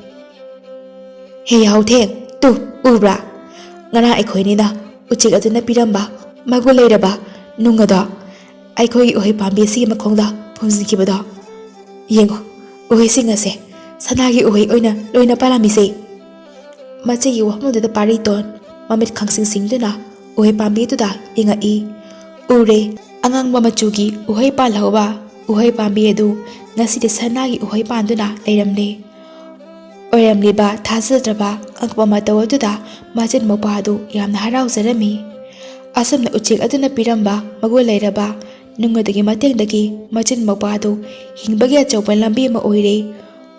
"ꯍꯦ ꯌꯥꯍꯧꯊꯦꯡ, ꯇꯨ ꯎꯕ꯭ꯔꯥ? ꯉꯔꯥꯡ ꯑꯩꯈꯣꯏꯅꯤꯅ ꯎꯆꯦꯛ ꯑꯗꯨꯅ ꯄꯤꯔꯝꯕ ꯃꯒꯨꯟ ꯂꯩꯔꯕ ꯅꯨꯡ ꯑꯗꯣ ꯑꯩꯈꯣꯏꯒꯤ ꯎꯍꯩ ꯄꯥꯝꯕꯤ ꯑꯁꯤꯒꯤ ꯃꯈꯣꯡꯗ ꯐꯨꯝꯖꯤꯟꯈꯤꯕꯗꯣ? ꯌꯦꯡꯉꯨ, ꯎꯍꯩꯁꯤꯡ ꯑꯁꯦ ꯁꯅꯥꯒꯤ ꯎꯍꯩ ꯑꯣꯏꯅ ꯂꯣꯏꯅ ꯄꯥꯜꯂꯝꯃꯤꯁꯦ!" ꯃꯆꯦꯒꯤ ꯋꯥꯐꯝꯗꯨꯗ ꯄꯥꯔꯤꯇꯣꯟ ꯃꯃꯤꯠ ꯈꯪꯁꯤꯡ ꯁꯤꯡꯗꯨꯅ ꯎꯍꯩ ꯄꯥꯝꯕꯤ ꯑꯗꯨꯗ ꯌꯦꯡꯉꯛꯏ꯫ ꯎꯔꯦ, ꯑꯉꯥꯡꯕ ꯃꯆꯨꯒꯤ ꯎꯍꯩ ꯄꯥꯜꯍꯧꯕ ꯎꯍꯩ ꯄꯥꯝꯕꯤ ꯑꯗꯨ ꯉꯁꯤꯗꯤ ꯁꯅꯥꯒꯤ ꯎꯍꯩ ꯄꯥꯟꯗꯨꯅ ꯂꯩꯔꯝꯂꯦ꯫ ꯑꯣꯏꯔꯝꯂꯤꯕ ꯊꯥꯖꯗ꯭ꯔꯕ ꯑꯉꯛꯄ ꯃꯇꯧ ꯑꯗꯨꯗ ꯃꯆꯤꯟ ꯃꯧꯄ꯭ꯋꯥ ꯑꯗꯨ ꯌꯥꯝꯅ ꯍꯔꯥꯎꯖꯔꯝꯃꯤ꯫ ꯑꯁꯨꯝꯅ ꯎꯆꯦꯛ ꯑꯗꯨꯅ ꯄꯤꯔꯝꯕ ꯃꯒꯨꯟ ꯂꯩꯔꯕ ꯅꯨꯡ ꯑꯗꯨꯒꯤ ꯃꯇꯦꯡꯗꯒꯤ ꯃꯆꯤꯟ ꯃꯧꯄ꯭ꯋꯥ ꯑꯗꯨ ꯍꯤꯡꯕꯒꯤ ꯑꯆꯧꯕ ꯂꯝꯕꯤ ꯑꯃ ꯑꯣꯏꯔꯦ꯫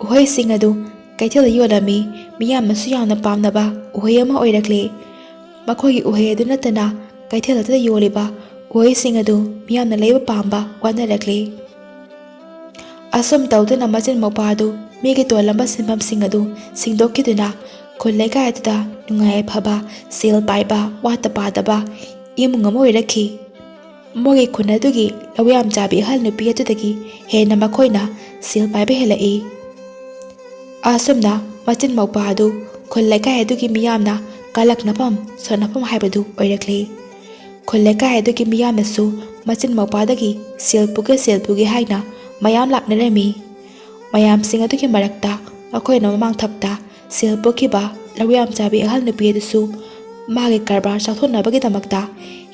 ꯎꯍꯩꯁꯤꯡ ꯑꯗꯨ ꯀꯩꯊꯦꯜꯗ ꯌꯣꯜꯂꯝꯃꯤ꯫ ꯃꯤꯌꯥꯝꯅꯁꯨ ꯌꯥꯝꯅ ꯄꯥꯝꯅꯕ ꯎꯍꯩ ꯑꯃ ꯑꯣꯏꯔꯛꯂꯦ꯫ ꯃꯈꯣꯏꯒꯤ ꯎꯍꯩ ꯑꯗꯨ ꯅꯠꯇꯅ ꯀꯩꯊꯦꯜ ꯑꯗꯨꯗ ꯌꯣꯜꯂꯤꯕ ꯎꯍꯩꯁꯤꯡ ꯑꯗꯨ ꯃꯤꯌꯥꯝꯅ ꯂꯩꯕ ꯄꯥꯝꯕ ꯋꯥꯅꯔꯛꯂꯦ꯫ ꯑꯁꯨꯝ ꯇꯧꯗꯨꯅ ꯃꯆꯤꯟ ꯃꯧꯄ꯭ꯋꯥ ꯑꯗꯨ ꯃꯤꯒꯤ ꯇꯣꯜꯂꯝꯕ ꯁꯤꯟꯐꯝꯁꯤꯡ ꯑꯗꯨ ꯁꯤꯡꯗꯣꯛꯈꯤꯗꯨꯅ ꯈꯨꯜ ꯂꯩꯀꯥꯏ ꯑꯗꯨꯗ ꯅꯨꯡꯉꯥꯏ ꯌꯥꯏꯐꯕ, ꯁꯦꯜ ꯄꯥꯏꯕ, ꯋꯥꯠꯇ ꯄꯥꯗꯕ ꯏꯃꯨꯡ ꯑꯃ ꯑꯣꯏꯔꯛꯈꯤ꯫ ꯃꯣꯏꯒꯤ ꯈꯨꯟ ꯑꯗꯨꯒꯤ ꯂꯧꯌꯥꯝ ꯆꯥꯕꯤ ꯑꯍꯜ ꯅꯨꯄꯤ ꯑꯗꯨꯗꯒꯤ ꯍꯦꯟꯅ ꯃꯈꯣꯏꯅ ꯁꯦꯜ ꯄꯥꯏꯕ ꯍꯦꯜꯂꯛꯏ꯫ ꯑꯁꯨꯝꯅ ꯃꯆꯤꯟ ꯃꯧꯄ꯭ꯋꯥ ꯑꯗꯨ ꯈꯨꯜ ꯂꯩꯀꯥꯏ ꯑꯗꯨꯒꯤ ꯃꯤꯌꯥꯝꯅ ꯀꯂꯛꯅꯐꯝ ꯁꯣꯟꯅꯐꯝ ꯍꯥꯏꯕꯗꯨ ꯑꯣꯏꯔꯛꯂꯦ꯫ ꯈꯨꯜ ꯂꯩꯀꯥꯏ ꯑꯗꯨꯒꯤ ꯃꯤꯌꯥꯝꯅꯁꯨ ꯃꯆꯤꯟ ꯃꯧꯄ꯭ꯋꯥꯗꯒꯤ ꯁꯦꯜ ꯄꯨꯒꯦ ꯍꯥꯏꯅ ꯃꯌꯥꯝ ꯂꯥꯛꯅꯔꯝꯃꯤ꯫ ꯃꯌꯥꯝꯁꯤꯡ ꯑꯗꯨꯒꯤ ꯃꯔꯛꯇ ꯃꯈꯣꯏꯅ ꯃꯃꯥꯡ ꯊꯛꯇ ꯁꯦꯜ ꯄꯨꯈꯤꯕ ꯂꯧꯌꯥꯝ ꯆꯥꯕꯤ ꯑꯍꯜ ꯅꯨꯄꯤ ꯑꯗꯨꯁꯨ ꯃꯥꯒꯤ ꯀꯔꯕꯥꯔ ꯆꯥꯎꯊꯣꯛꯅꯕꯒꯤꯗꯃꯛꯇ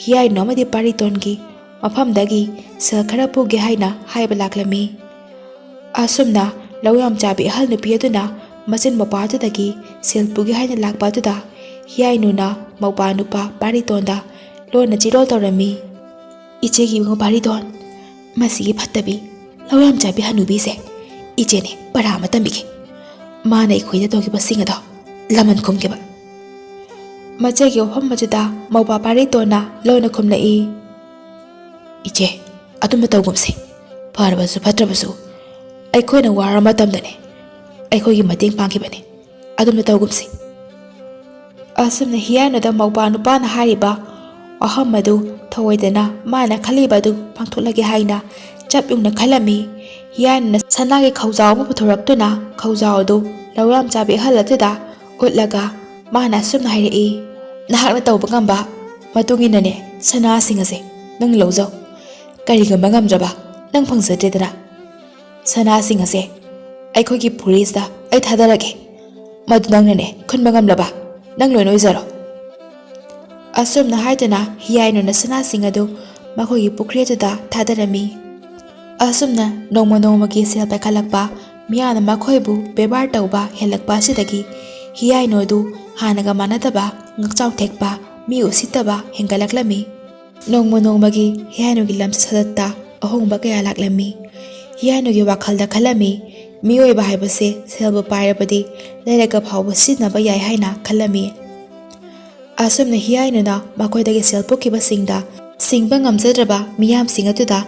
ꯍꯤꯌꯥꯏꯅꯨ ꯑꯃꯗꯤ ꯄꯥꯔꯤꯇꯣꯟꯒꯤ ꯃꯐꯝꯗꯒꯤ ꯁꯦꯜ ꯈꯔ ꯄꯨꯒꯦ ꯍꯥꯏꯅ ꯍꯥꯏꯕ ꯂꯥꯛꯂꯝꯃꯤ꯫ ꯑꯁꯨꯝꯅ ꯂꯧꯌꯥꯝ ꯆꯥꯕꯤ ꯑꯍꯜ ꯅꯨꯄꯤ ꯑꯗꯨꯅ ꯃꯆꯤन ꯃꯧꯄ꯭ꯋꯥ ꯑꯗꯨꯗꯒꯤ ꯁꯦꯜ ꯄꯨꯒꯦ ꯍꯥꯏꯅ ꯂꯥꯛꯄ ꯑꯗꯨꯗ ꯍꯤꯌꯥꯏꯅꯨꯅ ꯃꯧꯄ꯭ꯋꯥ ꯅꯨꯄꯥ ꯄꯥꯔꯤꯇꯣꯟꯗ ꯂꯣꯟꯅ ꯆꯤꯔꯣꯜ ꯇꯧꯔꯝꯃꯤ꯫ "ꯏꯆꯦꯒꯤ ꯏꯕꯨꯡꯉꯣ ꯄꯥꯔꯤꯇꯣꯟ, ꯃꯁꯤꯒꯤ ꯐꯠꯇꯕꯤ ꯂꯧꯌꯥꯝ ꯆꯥꯕꯤ ꯍꯅꯨꯕꯤꯁꯦ ꯏꯆꯦꯅꯦ ꯄꯔꯥ ꯑꯃ ꯇꯝꯕꯤꯒꯦ꯫ ꯃꯥꯅ ꯑꯩꯈꯣꯏꯗ ꯇꯧꯈꯤꯕꯁꯤꯡ ꯑꯗꯣ ꯂꯃꯟ ꯈꯨꯝꯈꯤꯕ." ꯃꯆꯦꯒꯤ ꯋꯥꯐꯝ ꯑꯗꯨꯗ ꯃꯧꯄ꯭ꯋꯥ ꯄꯥꯔꯤꯇꯣꯟꯅ ꯂꯣꯟꯅ ꯈꯨꯝꯂꯛꯏ꯫ "ꯏꯆꯦ, ꯑꯗꯨꯝꯕ ꯇꯧꯒꯨꯝꯁꯤ꯫ ꯐꯔꯕꯁꯨ ꯐꯠꯇ꯭ꯔꯕꯁꯨ ꯑꯩꯈꯣꯏꯅ ꯋꯥꯔꯕ ꯃꯇꯝꯗꯅꯦ ꯑꯩꯈꯣꯏꯒꯤ ꯃꯇꯦꯡ ꯄꯥꯡꯈꯤꯕꯅꯤ꯫ ꯑꯗꯨꯝꯅ ꯇꯧꯒꯨꯝꯁꯤ." ꯑꯁꯨꯝꯅ ꯍꯤꯌꯥꯏꯅꯨꯗ ꯃꯧꯄ꯭ꯋꯥ ꯅꯨꯄꯥꯅ ꯍꯥꯏꯔꯤꯕ ꯋꯥꯐꯝ ꯑꯗꯨ ꯊꯧꯑꯣꯏꯗꯅ ꯃꯥꯅ ꯈꯜꯂꯤꯕ ꯑꯗꯨ ꯄꯥꯡꯊꯣꯛꯂꯒꯦ ꯍꯥꯏꯅ ꯆꯞ ꯌꯨꯡꯅ ꯈꯜꯂꯝꯃꯤ꯫ ꯍꯤꯌꯥꯏꯅꯨꯅ ꯁꯅꯥꯒꯤ ꯈꯧꯖꯥꯎ ꯑꯃ ꯄꯨꯊꯣꯔꯛꯇꯨꯅ ꯈꯧꯖꯥꯎ ꯑꯗꯨ ꯂꯧꯌꯥꯝ ꯆꯥꯕꯤ ꯑꯍꯜ ꯑꯗꯨꯗ ꯎꯠꯂꯒ ꯃꯥꯅ ꯑꯁꯨꯝꯅ ꯍꯥꯏꯔꯛꯏ꯫ "ꯅꯍꯥꯛꯅ ꯇꯧꯕ ꯉꯝꯕ ꯃꯇꯨꯡ ꯏꯟꯅꯅꯦ ꯁꯅꯥꯁꯤꯡ ꯑꯁꯦ ꯅꯪ ꯂꯧꯖꯧ꯫ ꯀꯔꯤꯒꯨꯝꯕ ꯉꯝꯗ꯭ꯔꯕ ꯅꯪ ꯐꯪꯖꯗ꯭ꯔꯦꯗꯅ ꯁꯅꯥꯁꯤꯡ ꯑꯁꯦ ꯑꯩꯈꯣꯏꯒꯤ ꯐꯨꯔꯤꯁꯤꯗ ꯑꯩ ꯊꯥꯗꯔꯒꯦ꯫ ꯃꯗꯨ ꯅꯪꯅꯅꯦ ꯈꯨꯟꯕ ꯉꯝꯂꯕ ꯅꯪ ꯂꯣꯏꯅ ꯑꯣꯏꯖꯔꯣ." ꯑꯁꯨꯝꯅ ꯍꯥꯏꯗꯨꯅ ꯍꯤꯌꯥꯏꯅꯨꯅ ꯁꯅꯥꯁꯤꯡ ꯑꯗꯨ ꯃꯈꯣꯏꯒꯤ ꯄꯨꯈ꯭ꯔꯤ ꯑꯗꯨꯗ ꯊꯥꯗꯔꯝꯃꯤ꯫ ꯑꯁꯨꯝꯅ ꯅꯣꯡꯃ ꯅꯣꯡꯃꯒꯤ ꯁꯦꯜ ꯄꯥꯏꯈꯠꯂꯛꯄ ꯃꯤꯌꯥꯝꯅ ꯃꯈꯣꯏꯕꯨ ꯕꯦꯕꯥꯔ ꯇꯧꯕ ꯍꯦꯜꯂꯛꯄ ꯑꯁꯤꯗꯒꯤ ꯍꯤꯌꯥꯏꯅꯨ ꯑꯗꯨ ꯍꯥꯟꯅꯒ ꯃꯥꯟꯅꯗꯕ ꯉꯛꯆꯥꯎ ꯊꯦꯛꯄ ꯃꯤ ꯎꯁꯤꯠꯇꯕ ꯍꯦꯟꯒꯠꯂꯛꯂꯝꯃꯤ꯫ ꯅꯣꯡꯃ ꯅꯣꯡꯃꯒꯤ ꯍꯤꯌꯥꯏꯅꯨꯒꯤ ꯂꯝꯆꯠ ꯁꯥꯖꯠꯇ ꯑꯍꯣꯡꯕ ꯀꯌꯥ ꯂꯥꯛꯂꯝꯃꯤ꯫ ꯍꯤꯌꯥꯏꯅꯨꯒꯤ ꯋꯥꯈꯜꯗ ꯈꯜꯂꯝꯃꯤ ꯃꯤꯑꯣꯏꯕ ꯍꯥꯏꯕꯁꯦ ꯁꯦꯜꯕꯨ ꯄꯥꯏꯔꯕꯗꯤ ꯂꯩꯔꯒ ꯐꯥꯎꯕ ꯁꯤꯖꯤꯟꯅꯕ ꯌꯥꯏ ꯍꯥꯏꯅ ꯈꯜꯂꯝꯃꯤ꯫ ꯑꯁꯨꯝꯅ ꯍꯤꯌꯥꯏꯅꯨꯅ ꯃꯈꯣꯏꯗꯒꯤ ꯁꯦꯜ ꯄꯨꯈꯤꯕꯁꯤꯡꯗ ꯁꯤꯡꯕ ꯉꯝꯖꯗ꯭ꯔꯕ ꯃꯤꯌꯥꯝꯁꯤꯡ ꯑꯗꯨꯗ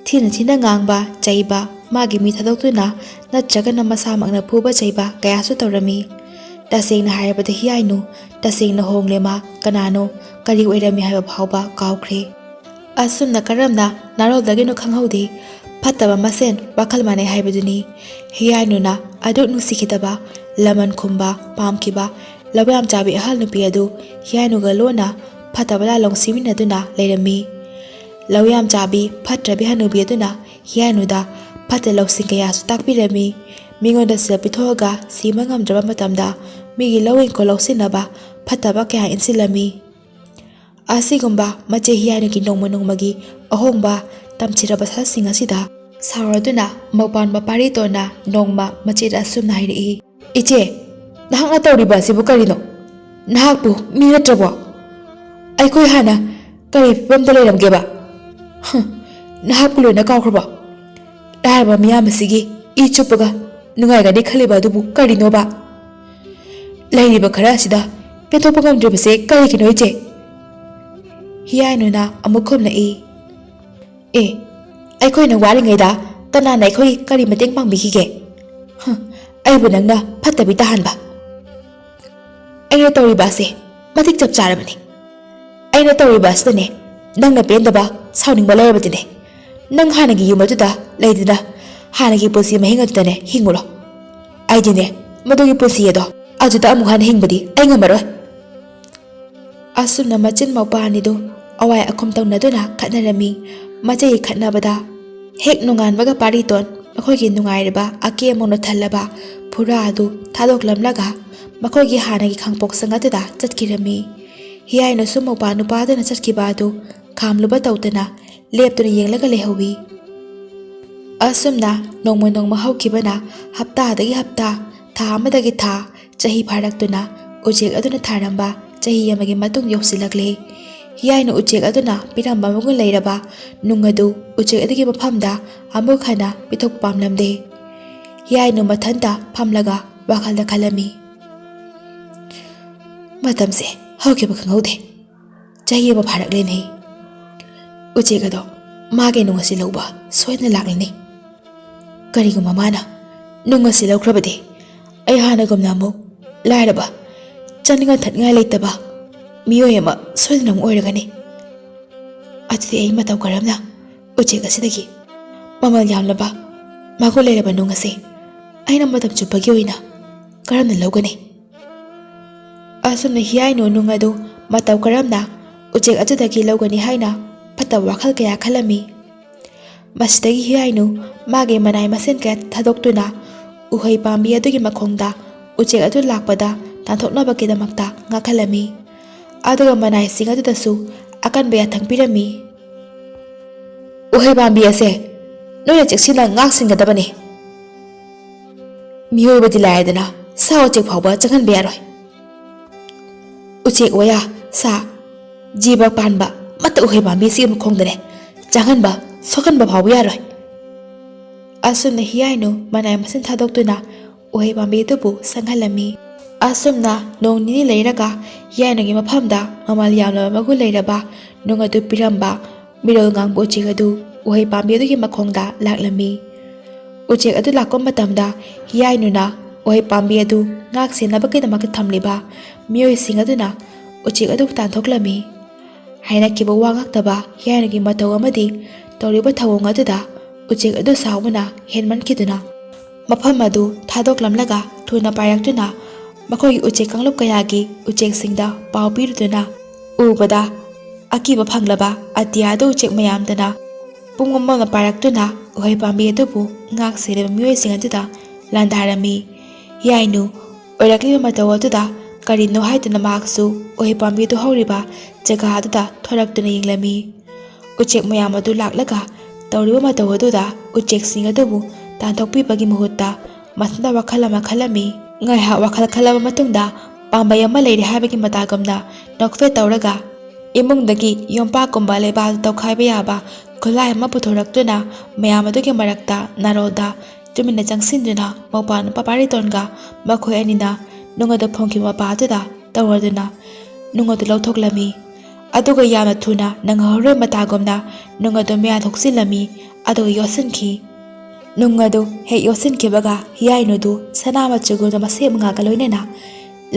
ꯊꯤꯅ ꯊꯤꯅ ꯉꯥꯡꯕ ꯆꯩꯕ ꯃꯥꯒꯤ ꯃꯤ ꯊꯥꯗꯣꯛꯇꯨꯅ ꯅꯠꯇ꯭ꯔꯒꯅ ꯃꯁꯥꯃꯛꯅ ꯐꯨꯕ ꯆꯩꯕ ꯀꯌꯥꯁꯨ ꯇꯧꯔꯝꯃꯤ꯫ ꯇꯁꯦꯡꯅ ꯍꯥꯏꯔꯕꯗ ꯍꯤꯌꯥꯏꯅꯨ ꯇꯁꯦꯡꯅ ꯍꯣꯡꯂꯦ ꯃꯥ ꯀꯅꯥꯅꯣ ꯀꯔꯤ ꯑꯣꯏꯔꯝꯃꯤ ꯍꯥꯏꯕ ꯐꯥꯎꯕ ꯀꯥꯎꯈ꯭ꯔꯦ꯫ ꯑꯁꯨꯝꯅ ꯀꯔꯝꯅ ꯅꯥꯔꯣꯜꯗꯒꯤꯅꯣ ꯈꯪꯍꯧꯗꯦ ꯐꯠꯇꯕ ꯃꯁꯦꯟ ꯋꯥꯈꯜ ꯃꯥꯟꯅꯩ ꯍꯥꯏꯕꯗꯨꯅꯤ꯫ ꯍꯤꯌꯥꯏꯅꯨꯅ ꯑꯗꯨꯛ ꯅꯨꯡꯁꯤꯈꯤꯗꯕ ꯂꯃꯟ ꯈꯨꯝꯕ ꯄꯥꯝꯈꯤꯕ ꯂꯧꯌꯥꯝ ꯆꯥꯕꯤ ꯑꯍꯜ ꯅꯨꯄꯤ ꯑꯗꯨ ꯍꯤꯌꯥꯏꯅꯨꯒ ꯂꯣꯟꯅ ꯐꯠꯇꯕ ꯂꯥꯂꯣꯡ ꯁꯤꯃꯤꯟꯅꯗꯨꯅ ꯂꯩꯔꯝꯃꯤ꯫ ꯂꯧꯌꯥꯝ ꯆꯥꯕꯤ ꯐꯠꯇ꯭ꯔꯕꯤ ꯍꯅꯨꯕꯤ ꯑꯗꯨꯅ ꯍꯤꯌꯥꯏꯅꯨꯗ ꯐꯠꯇ ꯂꯧꯁꯤꯡ ꯀꯌꯥꯁꯨ ꯇꯥꯛꯄꯤꯔꯝꯃꯤ꯫ ꯃꯤꯉꯣꯟꯗ ꯁꯦꯜ ꯄꯤꯊꯣꯛꯑꯒ ꯁꯤꯕ ꯉꯝꯗ꯭ꯔꯕ ꯃꯇꯝꯗ ꯃꯤꯒꯤ ꯂꯧ ꯏꯪꯈꯣꯜ ꯂꯧꯁꯤꯟꯅꯕ ꯐꯠꯇꯕ ꯀꯌꯥ ꯏꯟꯁꯤꯜꯂꯝꯃꯤ꯫ ꯑꯁꯤꯒꯨꯝꯕ ꯃꯆꯦ ꯍꯤꯌꯥꯏꯅꯨꯒꯤ ꯅꯣꯡꯃ ꯅꯣꯡꯃꯒꯤ ꯑꯍꯣꯡꯕ ꯇꯝꯊꯤꯔꯕ ꯁꯥꯁꯤꯡ ꯑꯁꯤꯗ ꯁꯥꯎꯔꯗꯨꯅ ꯃꯧꯄꯥꯟꯕ ꯄꯥꯔꯤꯇꯣꯟꯅ ꯅꯣꯡꯃ ꯃꯆꯦꯗ ꯑꯁꯨꯝꯅ ꯍꯥꯏꯔꯛꯏ꯫ ꯏꯆꯦ, ꯅꯍꯥꯛꯅ ꯇꯧꯔꯤꯕ ꯑꯁꯤꯕꯨ ꯀꯔꯤꯅꯣ? ꯅꯍꯥꯛꯄꯨ ꯃꯤ ꯅꯠꯇ꯭ꯔꯕꯣ? ꯑꯩꯈꯣꯏ ꯍꯥꯟꯅ ꯀꯔꯤ ꯐꯤꯕꯝꯗ ꯂꯩꯔꯝꯒꯦꯕ? ꯅꯍꯥꯛꯄꯨ ꯂꯣꯏꯅ ꯀꯥꯎꯈ꯭ꯔꯕꯣ? ꯂꯥꯏꯔꯕ ꯃꯤꯌꯥꯝ ꯑꯁꯤꯒꯤ ꯏ ꯆꯨꯞꯄꯒ ꯅꯨꯡꯉꯥꯏꯒꯅꯤ ꯈꯜꯂꯤꯕ ꯑꯗꯨꯕꯨ ꯀꯔꯤꯅꯣꯕ? ꯂꯩꯔꯤꯕ ꯈꯔ ꯑꯁꯤꯗ ꯄꯦꯟꯊꯣꯛꯄ ꯉꯝꯗ꯭ꯔꯤꯕꯁꯦ ꯀꯔꯤꯒꯤꯅꯣ ꯏꯆꯦ? ꯍꯤꯌꯥꯏꯅꯨꯅ ꯑꯃꯨꯛ ꯈꯨꯝꯂꯛꯏ꯫ ꯑꯩꯈꯣꯏꯅ ꯋꯥꯔꯤꯉꯩꯗ ꯀꯅꯥꯅ ꯑꯩꯈꯣꯏ ꯀꯔꯤ ꯃꯇꯦꯡ ꯄꯥꯡꯕꯤꯈꯤꯒꯦ? ꯑꯩꯕꯨ ꯅꯪꯅ ꯐꯠꯇꯕꯤ ꯇꯥꯍꯟꯕ꯫ ꯑꯩꯅ ꯇꯧꯔꯤꯕ ꯑꯁꯤ ꯃꯇꯤꯛ ꯆꯞ ꯆꯥꯔꯕꯅꯤ꯫ ꯑꯩꯅ ꯇꯧꯔꯤꯕ ꯑꯁꯤꯗꯅꯦ ꯅꯪꯅ ꯄꯦꯟꯗꯕ ꯁꯥꯎꯅꯤꯡꯕ ꯂꯩꯔꯕꯗꯤꯅꯦ ꯅꯪ ꯍꯥꯟꯅꯒꯤ ꯌꯨꯝ ꯑꯗꯨꯗ ꯂꯩꯗꯨꯅ ꯍꯥꯟꯅꯒꯤ ꯄꯨꯟꯁꯤ ꯃꯍꯤꯡ ꯑꯗꯨꯗꯅꯦ ꯍꯤꯡꯉꯨꯔꯣ꯫ ꯑꯩꯗꯤꯅꯦ ꯃꯗꯨꯒꯤ ꯄꯨꯟꯁꯤ ꯑꯗꯣ ꯑꯗꯨꯗ ꯑꯃꯨꯛ ꯍꯟꯅ ꯍꯤꯡꯕꯗꯤ ꯑꯩ ꯉꯝꯃꯔꯣꯏ꯫ ꯑꯁꯨꯝꯅ ꯃꯆꯤꯟ ꯃꯧꯄꯥ ꯑꯅꯤꯗꯨ ꯑꯋꯥꯏ ꯑꯈꯨꯝ ꯇꯧꯅꯗꯨꯅ ꯈꯠꯅꯔꯝꯃꯤ꯫ ꯃꯆꯩꯒꯤ ꯈꯠꯅꯕꯗ ꯍꯦꯛ ꯅꯣꯡꯉꯥꯟꯕꯒ ꯄꯥꯔꯤꯇꯣꯟ ꯃꯈꯣꯏꯒꯤ ꯅꯨꯡꯉꯥꯏꯔꯕ ꯑꯀꯦ-ꯑꯃꯧꯅ ꯊꯜꯂꯕ ꯐꯨꯔꯥ ꯑꯗꯨ ꯊꯥꯗꯣꯛꯂꯝꯂꯒ ꯃꯈꯣꯏꯒꯤ ꯍꯥꯟꯅꯒꯤ ꯈꯥꯡꯄꯣꯛ ꯁꯪ ꯑꯗꯨꯗ ꯆꯠꯈꯤꯔꯝꯃꯤ꯫ ꯍꯤꯌꯥꯏꯅꯨꯁꯨ ꯃꯧꯄꯥ ꯅꯨꯄꯥꯗꯨꯅ ꯆꯠꯈꯤꯕ ꯑꯗꯨ ꯈꯥꯝꯂꯨꯕ ꯇꯧꯗꯅ ꯂꯦꯞꯇꯨꯅ ꯌꯦꯡꯂꯒ ꯂꯩꯍꯧꯏ꯫ ꯑꯁꯨꯝꯅ ꯅꯣꯡꯃ ꯅꯣꯡꯃ ꯍꯧꯈꯤꯕꯅ ꯍꯞꯇꯥꯗꯒꯤ ꯍꯞꯇꯥ, ꯊꯥ ꯑꯃꯗꯒꯤ ꯊꯥ, ꯆꯍꯤ ꯐꯥꯔꯛꯇꯨꯅ ꯎꯆꯦꯛ ꯑꯗꯨꯅ ꯊꯥꯔꯝꯕ ꯆꯍꯤ ꯑꯃꯒꯤ ꯃꯇꯨꯡ ꯌꯧꯁꯤꯜꯂꯛꯂꯦ꯫ ꯍꯤꯌꯥꯏꯅꯨ ꯎꯆꯦꯛ ꯑꯗꯨꯅ ꯄꯤꯔꯝꯕ ꯃꯒꯨꯟ ꯂꯩꯔꯕ ꯅꯨꯡ ꯑꯗꯨ ꯎꯆꯦꯛ ꯑꯗꯨꯒꯤ ꯃꯐꯝꯗ ꯑꯃꯨꯛ ꯍꯟꯅ ꯄꯤꯊꯣꯛ ꯄꯥꯝꯂꯝꯗꯦ꯫ ꯍꯤꯌꯥꯏꯅꯨ ꯃꯊꯟꯇ ꯐꯝꯂꯒ ꯋꯥꯈꯜꯗ ꯈꯜꯂꯝꯃꯤ꯫ ꯃꯇꯝꯁꯦ ꯍꯧꯈꯤꯕ ꯈꯪꯍꯧꯗꯦ꯫ ꯆꯍꯤ ꯑꯃ ꯐꯥꯔꯛꯂꯦꯅꯦ꯫ ꯎꯆꯦꯛ ꯑꯗꯣ ꯃꯥꯒꯤ ꯅꯨꯡ ꯑꯁꯤ ꯂꯧꯕ ꯁꯣꯏꯗꯅ ꯂꯥꯛꯂꯅꯤ꯫ ꯀꯔꯤꯒꯨꯝꯕ ꯃꯥꯅ ꯅꯨꯡ ꯑꯁꯤ ꯂꯧꯈ꯭ꯔꯕꯗꯤ ꯑꯩ ꯍꯥꯟꯅꯒꯨꯝꯅ ꯑꯃꯨꯛ ꯂꯥꯏꯔꯕ, ꯆꯥꯅꯤꯡꯉꯥꯏ ꯊꯛꯅꯤꯡꯉꯥꯏ ꯂꯩꯇꯕ ꯃꯤꯑꯣꯏ ꯑꯃ ꯁꯣꯏꯗꯅ ꯑꯃꯨꯛ ꯑꯣꯏꯔꯒꯅꯤ꯫ ꯑꯗꯨꯗꯤ ꯑꯩ ꯃꯇꯧ ꯀꯔꯝꯅ ꯎꯆꯦꯛ ꯑꯁꯤꯗꯒꯤ ꯃꯃꯜ ꯌꯥꯝꯂꯕ ꯃꯒꯨꯟ ꯂꯩꯔꯕ ꯅꯨꯡ ꯑꯁꯤ ꯑꯩꯅ ꯃꯇꯝ ꯆꯨꯞꯄꯒꯤ ꯑꯣꯏꯅ ꯀꯔꯝꯅ ꯂꯧꯒꯅꯤ? ꯑꯁꯨꯝꯅ ꯍꯤꯌꯥꯏꯅꯨ ꯅꯨꯡ ꯑꯗꯨ ꯃꯇꯧ ꯀꯔꯝꯅ ꯎꯆꯦꯛ ꯑꯗꯨꯗꯒꯤ ꯂꯧꯒꯅꯤ ꯍꯥꯏꯅ ꯐꯠꯇꯕ ꯋꯥꯈꯜ ꯀꯌꯥ ꯈꯜꯂꯝꯃꯤ꯫ ꯃꯁꯤꯗꯒꯤ ꯍꯤꯌꯥꯏꯅꯨ ꯃꯥꯒꯤ ꯃꯅꯥꯏ ꯃꯁꯤꯟ ꯀꯌꯥ ꯊꯥꯗꯣꯛꯇꯨꯅ ꯎꯍꯩ ꯄꯥꯝꯕꯤ ꯑꯗꯨꯒꯤ ꯃꯈꯣꯡꯗ ꯎꯆꯦꯛ ꯑꯗꯨ ꯂꯥꯛꯄꯗ ꯇꯥꯟꯊꯣꯛꯅꯕꯒꯤꯗꯃꯛꯇ ꯉꯥꯛꯍꯜꯂꯝꯃꯤ꯫ ꯑꯗꯨꯒ ꯃꯅꯥꯏꯁꯤꯡ ꯑꯗꯨꯗꯁꯨ ꯑꯀꯟꯕ ꯌꯥꯊꯪ ꯄꯤꯔꯝꯃꯤ꯫ ꯎꯍꯩ ꯄꯥꯝꯕꯤ ꯑꯁꯦ ꯅꯣꯏꯅ ꯆꯦꯛꯁꯤꯟꯅ ꯉꯥꯛ ꯁꯦꯟꯒꯗꯕꯅꯤ꯫ ꯃꯤꯑꯣꯏꯕꯗꯤ ꯂꯥꯏꯔꯗꯅ ꯁꯥ ꯎꯆꯦꯛ ꯐꯥꯎꯕ ꯆꯪꯍꯟꯕ ꯌꯥꯔꯣꯏ꯫ ꯎꯆꯦꯛ ꯋꯥꯌꯥ ꯁꯥ ꯖꯤꯕ ꯄꯥꯟꯕ ꯑꯃꯠꯇ ꯎꯍꯩ ꯄꯥꯝꯕꯤ ꯑꯁꯤꯒꯤ ꯃꯈꯣꯡꯗꯅꯦ ꯆꯪꯍꯟꯕ ꯁꯣꯛꯍꯟꯕ ꯐꯥꯎꯕ ꯌꯥꯔꯣꯏ꯫ ꯑꯁꯨꯝꯅ ꯍꯤꯌꯥꯏꯅꯨ ꯃꯅꯥꯏ ꯃꯁꯤꯟ ꯊꯥꯗꯣꯛꯇꯨꯅ ꯎꯍꯩ ꯄꯥꯝꯕꯤ ꯑꯗꯨꯕꯨ ꯁꯪꯍꯜꯂꯝꯃꯤ꯫ ꯑꯁꯨꯝꯅ ꯅꯣꯡ ꯅꯤꯅꯤ ꯂꯩꯔꯒ ꯍꯤꯌꯥꯏꯅꯨꯒꯤ ꯃꯐꯝꯗ ꯃꯃꯜ ꯌꯥꯝꯂꯕ ꯃꯒꯨꯟ ꯂꯩꯔꯕ ꯅꯨꯡ ꯑꯗꯨ ꯄꯤꯔꯝꯕ ꯃꯤꯔꯣꯜ ꯉꯥꯡꯕ ꯎꯆꯦꯛ ꯑꯗꯨ ꯎꯍꯩ ꯄꯥꯝꯕꯤ ꯑꯗꯨꯒꯤ ꯃꯈꯣꯡꯗ ꯂꯥꯛꯂꯝꯃꯤ꯫ ꯎꯆꯦꯛ ꯑꯗꯨ ꯂꯥꯛꯄ ꯃꯇꯝꯗ ꯍꯤꯌꯥꯏꯅꯨꯅ ꯎꯍꯩ ꯄꯥꯝꯕꯤ ꯑꯗꯨ ꯉꯥꯛ ꯁꯦꯟꯅꯕꯒꯤꯗꯃꯛꯇ ꯊꯝꯂꯤꯕ ꯃꯤꯑꯣꯏꯁꯤꯡ ꯑꯗꯨꯅ ꯎꯆꯦꯛ ꯑꯗꯨꯕꯨ ꯇꯥꯟꯊꯣꯛꯂꯝꯃꯤ꯫ ꯍꯥꯏꯅꯈꯤꯕ ꯋꯥ ꯉꯥꯛꯇꯕ ꯍꯤꯌꯥꯏꯅꯨꯒꯤ ꯃꯇꯧ ꯑꯃꯗꯤ ꯇꯧꯔꯤꯕ ꯊꯧꯑꯣꯡ ꯑꯗꯨꯗ ꯎꯆꯦꯛ ꯑꯗꯨ ꯁꯥꯎꯕꯅ ꯍꯦꯟꯃꯟꯈꯤꯗꯨꯅ ꯃꯐꯝ ꯑꯗꯨ ꯊꯥꯗꯣꯛꯂꯝꯂꯒ ꯊꯨꯅ ꯄꯥꯏꯔꯛꯇꯨꯅ ꯃꯈꯣꯏꯒꯤ ꯎꯆꯦꯛ ꯀꯥꯡꯂꯨꯞ ꯀꯌꯥꯒꯤ ꯎꯆꯦꯛꯁꯤꯡꯗ ꯄꯥꯎ ꯄꯤꯔꯨꯗꯨꯅ ꯎꯕꯗ ꯑꯀꯤꯕ ꯐꯪꯂꯕ ꯑꯇꯤꯌꯥꯗ ꯎꯆꯦꯛ ꯃꯌꯥꯝꯗꯅ ꯄꯨꯡ ꯑꯃ ꯄꯥꯏꯔꯛꯇꯨꯅ ꯎꯍꯩ ꯄꯥꯝꯕꯤ ꯑꯗꯨꯕꯨ ꯉꯥꯛ ꯁꯦꯜꯂꯤꯕ ꯃꯤꯑꯣꯏꯁꯤꯡ ꯑꯗꯨꯗ ꯂꯥꯟꯗꯥꯔꯝꯃꯤ꯫ ꯍꯤꯌꯥꯏꯅꯨ ꯑꯣꯏꯔꯛꯂꯤꯕ ꯃꯇꯧ ꯑꯗꯨꯗ ꯀꯔꯤꯅꯣ ꯍꯥꯏꯗꯨꯅ ꯃꯍꯥꯛꯁꯨ ꯎꯍꯩ ꯄꯥꯝꯕꯤ ꯑꯗꯨ ꯍꯧꯔꯤꯕ ꯖꯒꯥ ꯑꯗꯨꯗ ꯊꯣꯔꯛꯇꯨꯅ ꯌꯦꯡꯂꯝꯃꯤ꯫ ꯎꯆꯦꯛ ꯃꯌꯥꯝ ꯑꯗꯨ ꯂꯥꯛꯂꯒ ꯇꯧꯔꯤꯕ ꯃꯇꯧ ꯑꯗꯨꯗ ꯎꯆꯦꯛꯁꯤꯡ ꯑꯗꯨꯕꯨ ꯇꯥꯟꯊꯣꯛꯄꯤꯕꯒꯤ ꯃꯍꯨꯠꯇ ꯃꯊꯟꯇ ꯋꯥꯈꯜ ꯑꯃ ꯈꯜꯂꯝꯃꯤ꯫ ꯉꯥꯏꯍꯥꯛ ꯋꯥꯈꯜ ꯈꯜꯂꯕ ꯃꯇꯨꯡꯗ ꯄꯥꯝꯕꯩ ꯑꯃ ꯂꯩꯔꯦ ꯍꯥꯏꯕꯒꯤ ꯃꯇꯥꯒꯨꯝꯅ ꯅꯣꯛꯐꯦꯠ ꯇꯧꯔꯒ ꯏꯃꯨꯡꯗꯒꯤ ꯌꯣꯝꯄꯥꯛꯀꯨꯝꯕ ꯂꯩꯕꯥꯛꯇ ꯇꯧꯈꯥꯏꯕ ꯌꯥꯕ ꯈꯨꯠꯂꯥꯏ ꯑꯃ ꯄꯨꯊꯣꯔꯛꯇꯨꯅ ꯃꯌꯥꯝ ꯑꯗꯨꯒꯤ ꯃꯔꯛꯇ ꯅꯥꯔꯣꯜꯗ ꯇꯨꯃꯤꯟꯅ ꯆꯪꯁꯤꯟꯗꯨꯅ ꯃꯧꯄꯥ ꯅꯨꯄꯥ ꯄꯥꯔꯤꯇꯣꯟꯒ ꯃꯈꯣꯏ ꯑꯅꯤꯅ ꯅꯨꯡ ꯑꯗꯨ ꯐꯣꯡꯈꯤꯕ ꯃꯄꯥ ꯑꯗꯨꯗ ꯇꯧꯔꯗꯨꯅ ꯅꯨꯡ ꯑꯗꯨ ꯂꯧꯊꯣꯛꯂꯝꯃꯤ꯫ ꯑꯗꯨꯒ ꯌꯥꯝꯅ ꯊꯨꯅ ꯅꯪꯍꯧꯔꯣꯏ ꯃꯇꯥꯒꯨꯝꯅ ꯅꯨꯡ ꯑꯗꯨ ꯃꯌꯥ ꯊꯣꯛꯆꯤꯜꯂꯝꯃꯤ ꯑꯗꯨꯒ ꯌꯣꯠꯁꯤꯟꯈꯤ꯫ ꯅꯨꯡ ꯑꯗꯨ ꯍꯦꯛ ꯌꯣꯠꯁꯤꯟꯈꯤꯕꯒ ꯍꯤꯌꯥꯏꯅꯨꯗꯨ ꯁꯅꯥ ꯃꯆꯨꯒꯨꯝꯕ ꯃꯁꯦꯞ ꯃꯉꯥꯒ ꯂꯣꯏꯅꯅ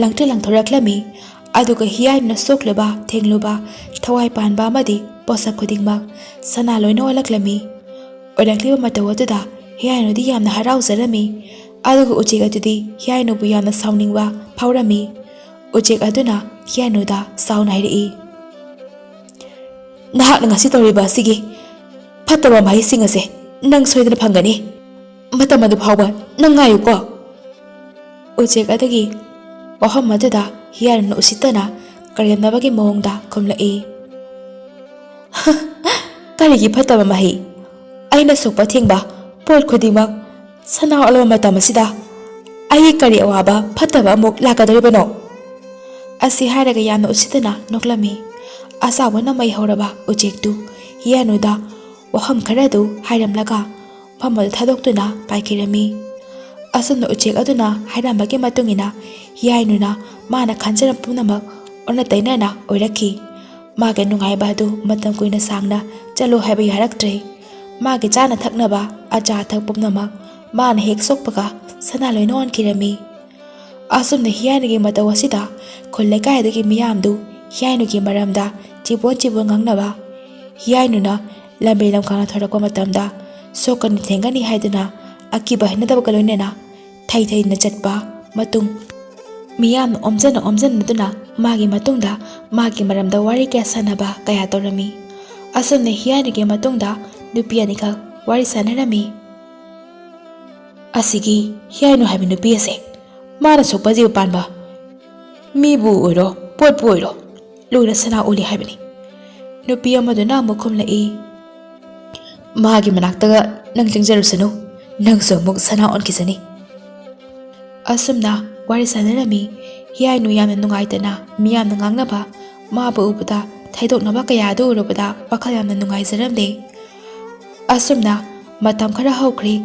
ꯂꯪꯇ꯭ꯔꯤꯛ ꯂꯪꯊꯣꯔꯛꯂꯝꯃꯤ꯫ ꯑꯗꯨꯒ ꯍꯤꯌꯥꯏꯅꯨꯅ ꯁꯣꯛꯂꯨꯕ ꯊꯦꯡꯂꯨꯕ ꯊꯋꯥꯏ ꯄꯥꯟꯕ ꯑꯃꯗꯤ ꯄꯣꯠꯁꯛ ꯈꯨꯗꯤꯡꯃꯛ ꯁꯅꯥ ꯂꯣꯏꯅ ꯑꯣꯜꯂꯛꯂꯝꯃꯤ꯫ ꯑꯣꯏꯔꯛꯂꯤꯕ ꯃꯇꯧ ꯑꯗꯨꯗ ꯍꯤꯌꯥꯏꯅꯨꯗꯤ ꯌꯥꯝꯅ ꯍꯔꯥꯎꯖꯔꯝꯃꯤ꯫ ꯑꯗꯨꯒ ꯎꯆꯦꯛ ꯑꯗꯨꯗꯤ ꯍꯤꯌꯥꯏꯅꯨꯕꯨ ꯌꯥꯝꯅ ꯁꯥꯎꯅꯤꯡꯕ ꯐꯥꯎꯔꯝꯃꯤ꯫ ꯎꯆꯦꯛ ꯑꯗꯨꯅ ꯍꯤꯌꯥꯏꯅꯨꯗ ꯁꯥꯎꯅ ꯍꯥꯏꯔꯛꯏ, "ꯅꯍꯥꯛꯅ ꯉꯁꯤ ꯇꯧꯔꯤꯕ ꯑꯁꯤꯒꯤ ꯐꯠꯇꯕ ꯃꯍꯩꯁꯤꯡ ꯑꯁꯦ ꯅꯪ ꯁꯣꯏꯗꯅ ꯐꯪꯒꯅꯤ꯫ ꯃꯇꯝ ꯑꯗꯨ ꯐꯥꯎꯕ ꯅꯪ ꯉꯥꯏꯌꯨꯀꯣ"꯫ ꯎꯆꯦꯛ ꯑꯗꯨꯒꯤ ꯋꯥꯐꯝ ꯑꯗꯨꯗ ꯍꯤꯌꯥꯏꯅꯨꯅ ꯎꯁꯤꯠꯇꯅ ꯀꯔꯦꯝꯅꯕꯒꯤ ꯃꯑꯣꯡꯗ ꯈꯨꯝꯂꯛꯏ, "ꯀꯔꯤꯒꯤ ꯐꯠꯇꯕ ꯃꯍꯩ? ꯑꯩꯅ ꯁꯣꯛꯄ ꯊꯦꯡꯕ ꯄꯣꯠ ꯈꯨꯗꯤꯡꯃꯛ ꯁꯅꯥ ꯑꯣꯜꯂꯕ ꯃꯇꯝ ꯑꯁꯤꯗ ꯑꯩꯒꯤ ꯀꯔꯤ ꯑꯋꯥꯕ ꯐꯠꯇꯕ ꯑꯃꯨꯛ ꯂꯥꯛꯀꯗꯧꯔꯤꯕꯅꯣ"꯫ ꯑꯁꯤ ꯍꯥꯏꯔꯒ ꯌꯥꯝꯅ ꯎꯁꯤꯠꯇꯅ ꯅꯣꯛꯂꯝꯃꯤ꯫ ꯑꯁꯥꯎꯕꯅ ꯃꯩ ꯍꯧꯔꯕ ꯎꯆꯦꯛꯇꯨ ꯍꯤꯌꯥꯏꯅꯨꯗ ꯋꯥꯐꯝ ꯈꯔꯗꯨ ꯍꯥꯏꯔꯝꯂꯒ ꯃꯐꯝ ꯑꯗꯨ ꯊꯥꯗꯣꯛꯇꯨꯅ ꯄꯥꯏꯈꯤꯔꯝꯃꯤ꯫ ꯑꯁꯨꯝꯅ ꯎꯆꯦꯛ ꯑꯗꯨꯅ ꯍꯥꯏꯔꯝꯕꯒꯤ ꯃꯇꯨꯡꯏꯟꯅ ꯍꯤꯌꯥꯏꯅꯨꯅ ꯃꯥꯅ ꯈꯟꯖꯔꯝꯕ ꯄꯨꯝꯅꯃꯛ ꯑꯣꯟꯅ ꯇꯩꯅꯅ ꯑꯣꯏꯔꯛꯈꯤ꯫ ꯃꯥꯒꯤ ꯅꯨꯡꯉꯥꯏꯕ ꯑꯗꯨ ꯃꯇꯝ ꯀꯨꯏꯅ ꯁꯥꯡꯅ ꯆꯠꯂꯨ ꯍꯥꯏꯕ ꯌꯥꯔꯛꯇ꯭ꯔꯦ꯫ ꯃꯥꯒꯤ ꯆꯥꯅ ꯊꯛꯅꯕ ꯑꯆꯥ ꯑꯊꯛ ꯄꯨꯝꯅꯃꯛ ꯃꯥꯅ ꯍꯦꯛ ꯁꯣꯛꯄꯒ ꯁꯅꯥ ꯂꯣꯏꯅ ꯑꯣꯟꯈꯤꯔꯝꯃꯤ꯫ ꯑꯁꯨꯝꯅ ꯍꯤꯌꯥꯏꯅꯨꯒꯤ ꯃꯇꯧ ꯑꯁꯤꯗ ꯈꯨꯜ ꯂꯩꯀꯥꯏꯗꯨꯒꯤ ꯃꯤꯌꯥꯝꯗꯨ ꯍꯤꯌꯥꯏꯅꯨꯒꯤ ꯃꯔꯝꯗ ꯆꯤꯕꯣꯟ ꯉꯥꯡꯅꯕ, ꯍꯤꯌꯥꯏꯅꯨꯅ ꯂꯝꯕꯤ ꯂꯝꯈꯥꯡꯗ ꯊꯣꯔꯛꯄ ꯃꯇꯝꯗ ꯁꯣꯛꯀꯅꯤ ꯊꯦꯡꯒꯅꯤ ꯍꯥꯏꯗꯨꯅ ꯑꯀꯤꯕ ꯍꯩꯅꯗꯕꯒ ꯂꯣꯏꯅꯅ ꯊꯩ ꯊꯩꯅ ꯆꯠꯄ ꯃꯇꯨꯡ ꯃꯤꯌꯥꯝꯅ ꯑꯣꯝꯖꯟꯅꯗꯨꯅ ꯃꯥꯒꯤ ꯃꯇꯨꯡꯗ ꯃꯥꯒꯤ ꯃꯔꯝꯗ ꯋꯥꯔꯤ ꯀꯌꯥ ꯁꯥꯟꯅꯕ ꯀꯌꯥ ꯇꯧꯔꯝꯃꯤ꯫ ꯑꯁꯨꯝꯅ ꯍꯤꯌꯥꯏꯅꯨꯒꯤ ꯃꯇꯨꯡꯗ ꯅꯨꯄꯤ ꯑꯅꯤꯈꯛ ꯋꯥꯔꯤ ꯁꯥꯟꯅꯔꯝꯃꯤ꯫ "ꯑꯁꯤꯒꯤ ꯍꯤꯌꯥꯏꯅꯨ ꯍꯥꯏꯕ ꯅꯨꯄꯤ ꯑꯁꯦ ꯃꯥꯅ ꯁꯣꯛꯄ ꯖꯤꯕ ꯄꯥꯟꯕ ꯃꯤꯕꯨ ꯑꯣꯏꯔꯣ ꯄꯣꯠꯄꯨ ꯑꯣꯏꯔꯣ ꯂꯣꯏꯅ ꯁꯅꯥ ꯑꯣꯜꯂꯤ ꯍꯥꯏꯕꯅꯤ"꯫ ꯅꯨꯄꯤ ꯑꯃꯗꯨꯅ ꯑꯃꯨꯛ ꯈꯨꯝꯂꯛꯏ, "ꯃꯥꯒꯤ ꯃꯅꯥꯛꯇꯒ ꯅꯪ ꯆꯪꯖꯔꯨꯁꯅꯨ, ꯅꯪꯁꯨ ꯑꯃꯨꯛ ꯁꯅꯥ ꯑꯣꯟꯈꯤꯁꯅꯤ"꯫ ꯑꯁꯨꯝꯅ ꯋꯥꯔꯤ ꯁꯥꯟꯅꯔꯝꯃꯤ꯫ ꯍꯤꯌꯥꯏꯅꯨ ꯌꯥꯝꯅ ꯅꯨꯡꯉꯥꯏꯇꯅ ꯃꯤꯌꯥꯝꯅ ꯉꯥꯡꯅꯕ ꯃꯥꯕꯨ ꯎꯕꯗ ꯊꯩꯗꯣꯛꯅꯕ ꯀꯌꯥ ꯑꯗꯨ ꯎꯔꯨꯕꯗ ꯋꯥꯈꯜ ꯌꯥꯝꯅ ꯅꯨꯡꯉꯥꯏꯖꯔꯝꯗꯦ꯫ ꯑꯁꯨꯝꯅ ꯃꯇꯝ ꯈꯔ ꯍꯧꯈ꯭ꯔꯦ꯫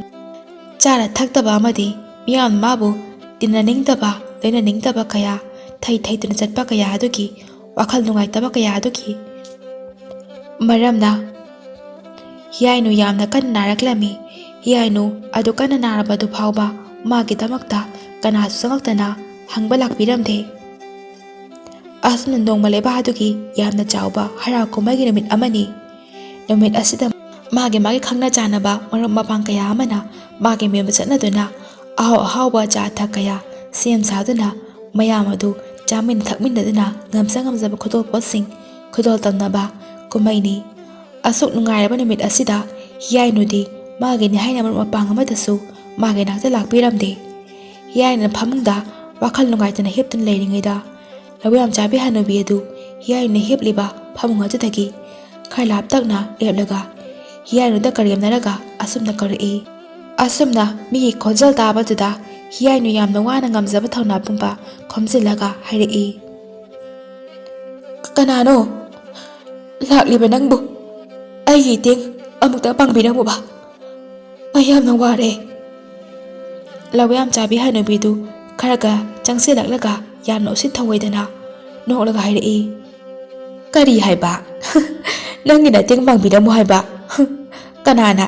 ꯆꯥꯅ ꯊꯛꯇꯕ ꯑꯃꯗꯤ ꯃꯤꯌꯥꯝꯅ ꯃꯥꯕꯨ ꯇꯤꯟꯅꯅꯤꯡꯗꯕ ꯂꯣꯏꯅꯅꯤꯡꯗꯕ ꯀꯌꯥ ꯊꯩ ꯊꯩꯗꯨꯅ ꯆꯠꯄ ꯀꯌꯥ ꯑꯗꯨꯒꯤ ꯋꯥꯈꯜ ꯅꯨꯡꯉꯥꯏꯇꯕ ꯀꯌꯥ ꯑꯗꯨꯒꯤ ꯃꯔꯝꯅ ꯍꯤꯌꯥꯏꯅꯨ ꯌꯥꯝꯅ ꯀꯟꯅ ꯅꯥꯔꯛꯂꯝꯃꯤ꯫ ꯍꯤꯌꯥꯏꯅꯨ ꯑꯗꯨ ꯀꯟꯅ ꯅꯥꯔꯕꯗꯨ ꯐꯥꯎꯕ ꯃꯥꯒꯤꯗꯃꯛꯇ ꯀꯅꯥꯁꯨ ꯆꯪꯉꯛꯇꯅ ꯍꯪꯕ ꯂꯥꯛꯄꯤꯔꯝꯗꯦ꯫ ꯑꯁꯨꯝꯅ ꯅꯣꯡꯃ ꯂꯩꯕꯥꯛ ꯑꯗꯨꯒꯤ ꯌꯥꯝꯅ ꯆꯥꯎꯕ ꯍꯔꯥꯎ ꯀꯨꯝꯍꯩꯒꯤ ꯅꯨꯃꯤꯠ ꯑꯃꯅꯤ꯫ ꯅꯨꯃꯤꯠ ꯑꯁꯤꯗ ꯃꯥꯒꯤ ꯈꯪꯅ ꯆꯥꯟꯅꯕ ꯃꯔꯨꯞ ꯃꯄꯥꯡ ꯀꯌా ꯑꯃꯅ ꯃꯥꯒꯤ ꯃꯌꯨꯝꯗ ꯆꯠꯅꯗꯨꯅ ꯑꯍꯥꯎ ꯑꯍꯥꯎꯕ ꯑꯆꯥ ꯑꯊꯛ ꯀꯌꯥ ꯁꯦꯝ ꯁꯥꯗꯨꯅ ꯃꯌꯥꯝ ꯑꯗꯨ ꯆꯥꯃꯤꯟ ꯊꯛꯃꯤꯟꯅꯗꯨꯅ ꯉꯝꯖꯕ ꯈꯨꯗꯣꯜ ꯄꯣꯠꯁꯤꯡ ꯈꯨꯗꯣꯜ ꯇꯝꯅꯕ ꯀꯨꯝꯍꯩꯅꯤ꯫ ꯑꯁꯨꯛ ꯅꯨꯡꯉꯥꯏꯔꯕ ꯅꯨꯃꯤꯠ ꯑꯁꯤꯗ ꯍꯤꯌꯥꯏꯅꯨꯗꯤ ꯃꯥꯒꯤꯅꯤ ꯍꯥꯏꯅ ꯃꯔꯨꯞ ꯃꯄꯥꯡ ꯑꯃꯗꯁꯨ ꯃꯥꯒꯤ ꯅꯥꯛꯇ ꯂꯥꯛꯄꯤꯔꯝꯗꯦ꯫ ꯍꯤꯌꯥꯏꯅꯨꯅ ꯐꯃꯨꯡꯗ ꯋꯥꯈꯜ ꯅꯨꯡꯉꯥꯏꯇꯅ ꯍꯤꯞꯇꯨꯅ ꯂꯩꯔꯤꯉꯩꯗ ꯂꯧꯌꯥꯝꯆꯥꯕꯤ ꯍꯅꯨꯕꯤ ꯑꯗꯨ ꯍꯤꯌꯥꯏꯅꯨꯅ ꯍꯤꯞꯂꯤꯕ ꯐꯃꯨꯡ ꯑꯗꯨꯗꯒꯤ ꯈꯔ ꯂꯥꯞꯇꯛꯅ ꯂꯦꯞꯂꯒ ꯍꯤꯌꯥꯏꯅꯨꯗ ꯀꯔꯦꯝꯅꯔꯒ ꯑꯁꯨꯝꯅ ꯀꯧꯔꯛꯏ꯫ ꯑꯁꯨꯝꯅ ꯃꯤꯒꯤ ꯈꯣꯟꯖꯦꯜ ꯇꯥꯕꯗꯨꯗ ꯍꯤꯌꯥꯏꯅꯨ ꯌꯥꯝꯅ ꯋꯥꯅ ꯉꯝꯖꯕ ꯊꯧꯅꯥ ꯄꯨꯝꯕ ꯈꯣꯝꯖꯤꯜꯂꯒ ꯍꯥꯏꯔꯛꯏ, "ꯀꯅꯥꯅꯣ? ꯂꯥꯛꯂꯤꯕ ꯅꯪꯕꯨ ꯑꯩꯒꯤ ꯃꯇꯦꯡ ꯑꯃꯨꯛꯇ ꯄꯥꯡꯕꯤꯔꯝꯃꯨꯕ, ꯑꯩ ꯌꯥꯝꯅ ꯋꯥꯔꯦ"꯫ ꯂꯧꯌꯥꯝꯆꯥꯕꯤ ꯍꯅꯨꯕꯤꯗꯨ ꯈꯔꯒ ꯆꯪꯁꯤꯜꯂꯛꯂꯒ ꯌꯥꯝꯅ ꯎꯁꯤꯠ ꯊꯧꯑꯣꯏꯗꯅ ꯅꯣꯛꯂꯒ ꯍꯥꯏꯔꯛꯏ, "ꯀꯔꯤ ꯍꯥꯏꯕ? ꯅꯪꯒꯤ ꯃꯇꯦꯡ ꯄꯥꯡꯕꯤꯔꯝꯃꯨ ꯍꯥꯏꯕ? ꯀꯅꯥꯅ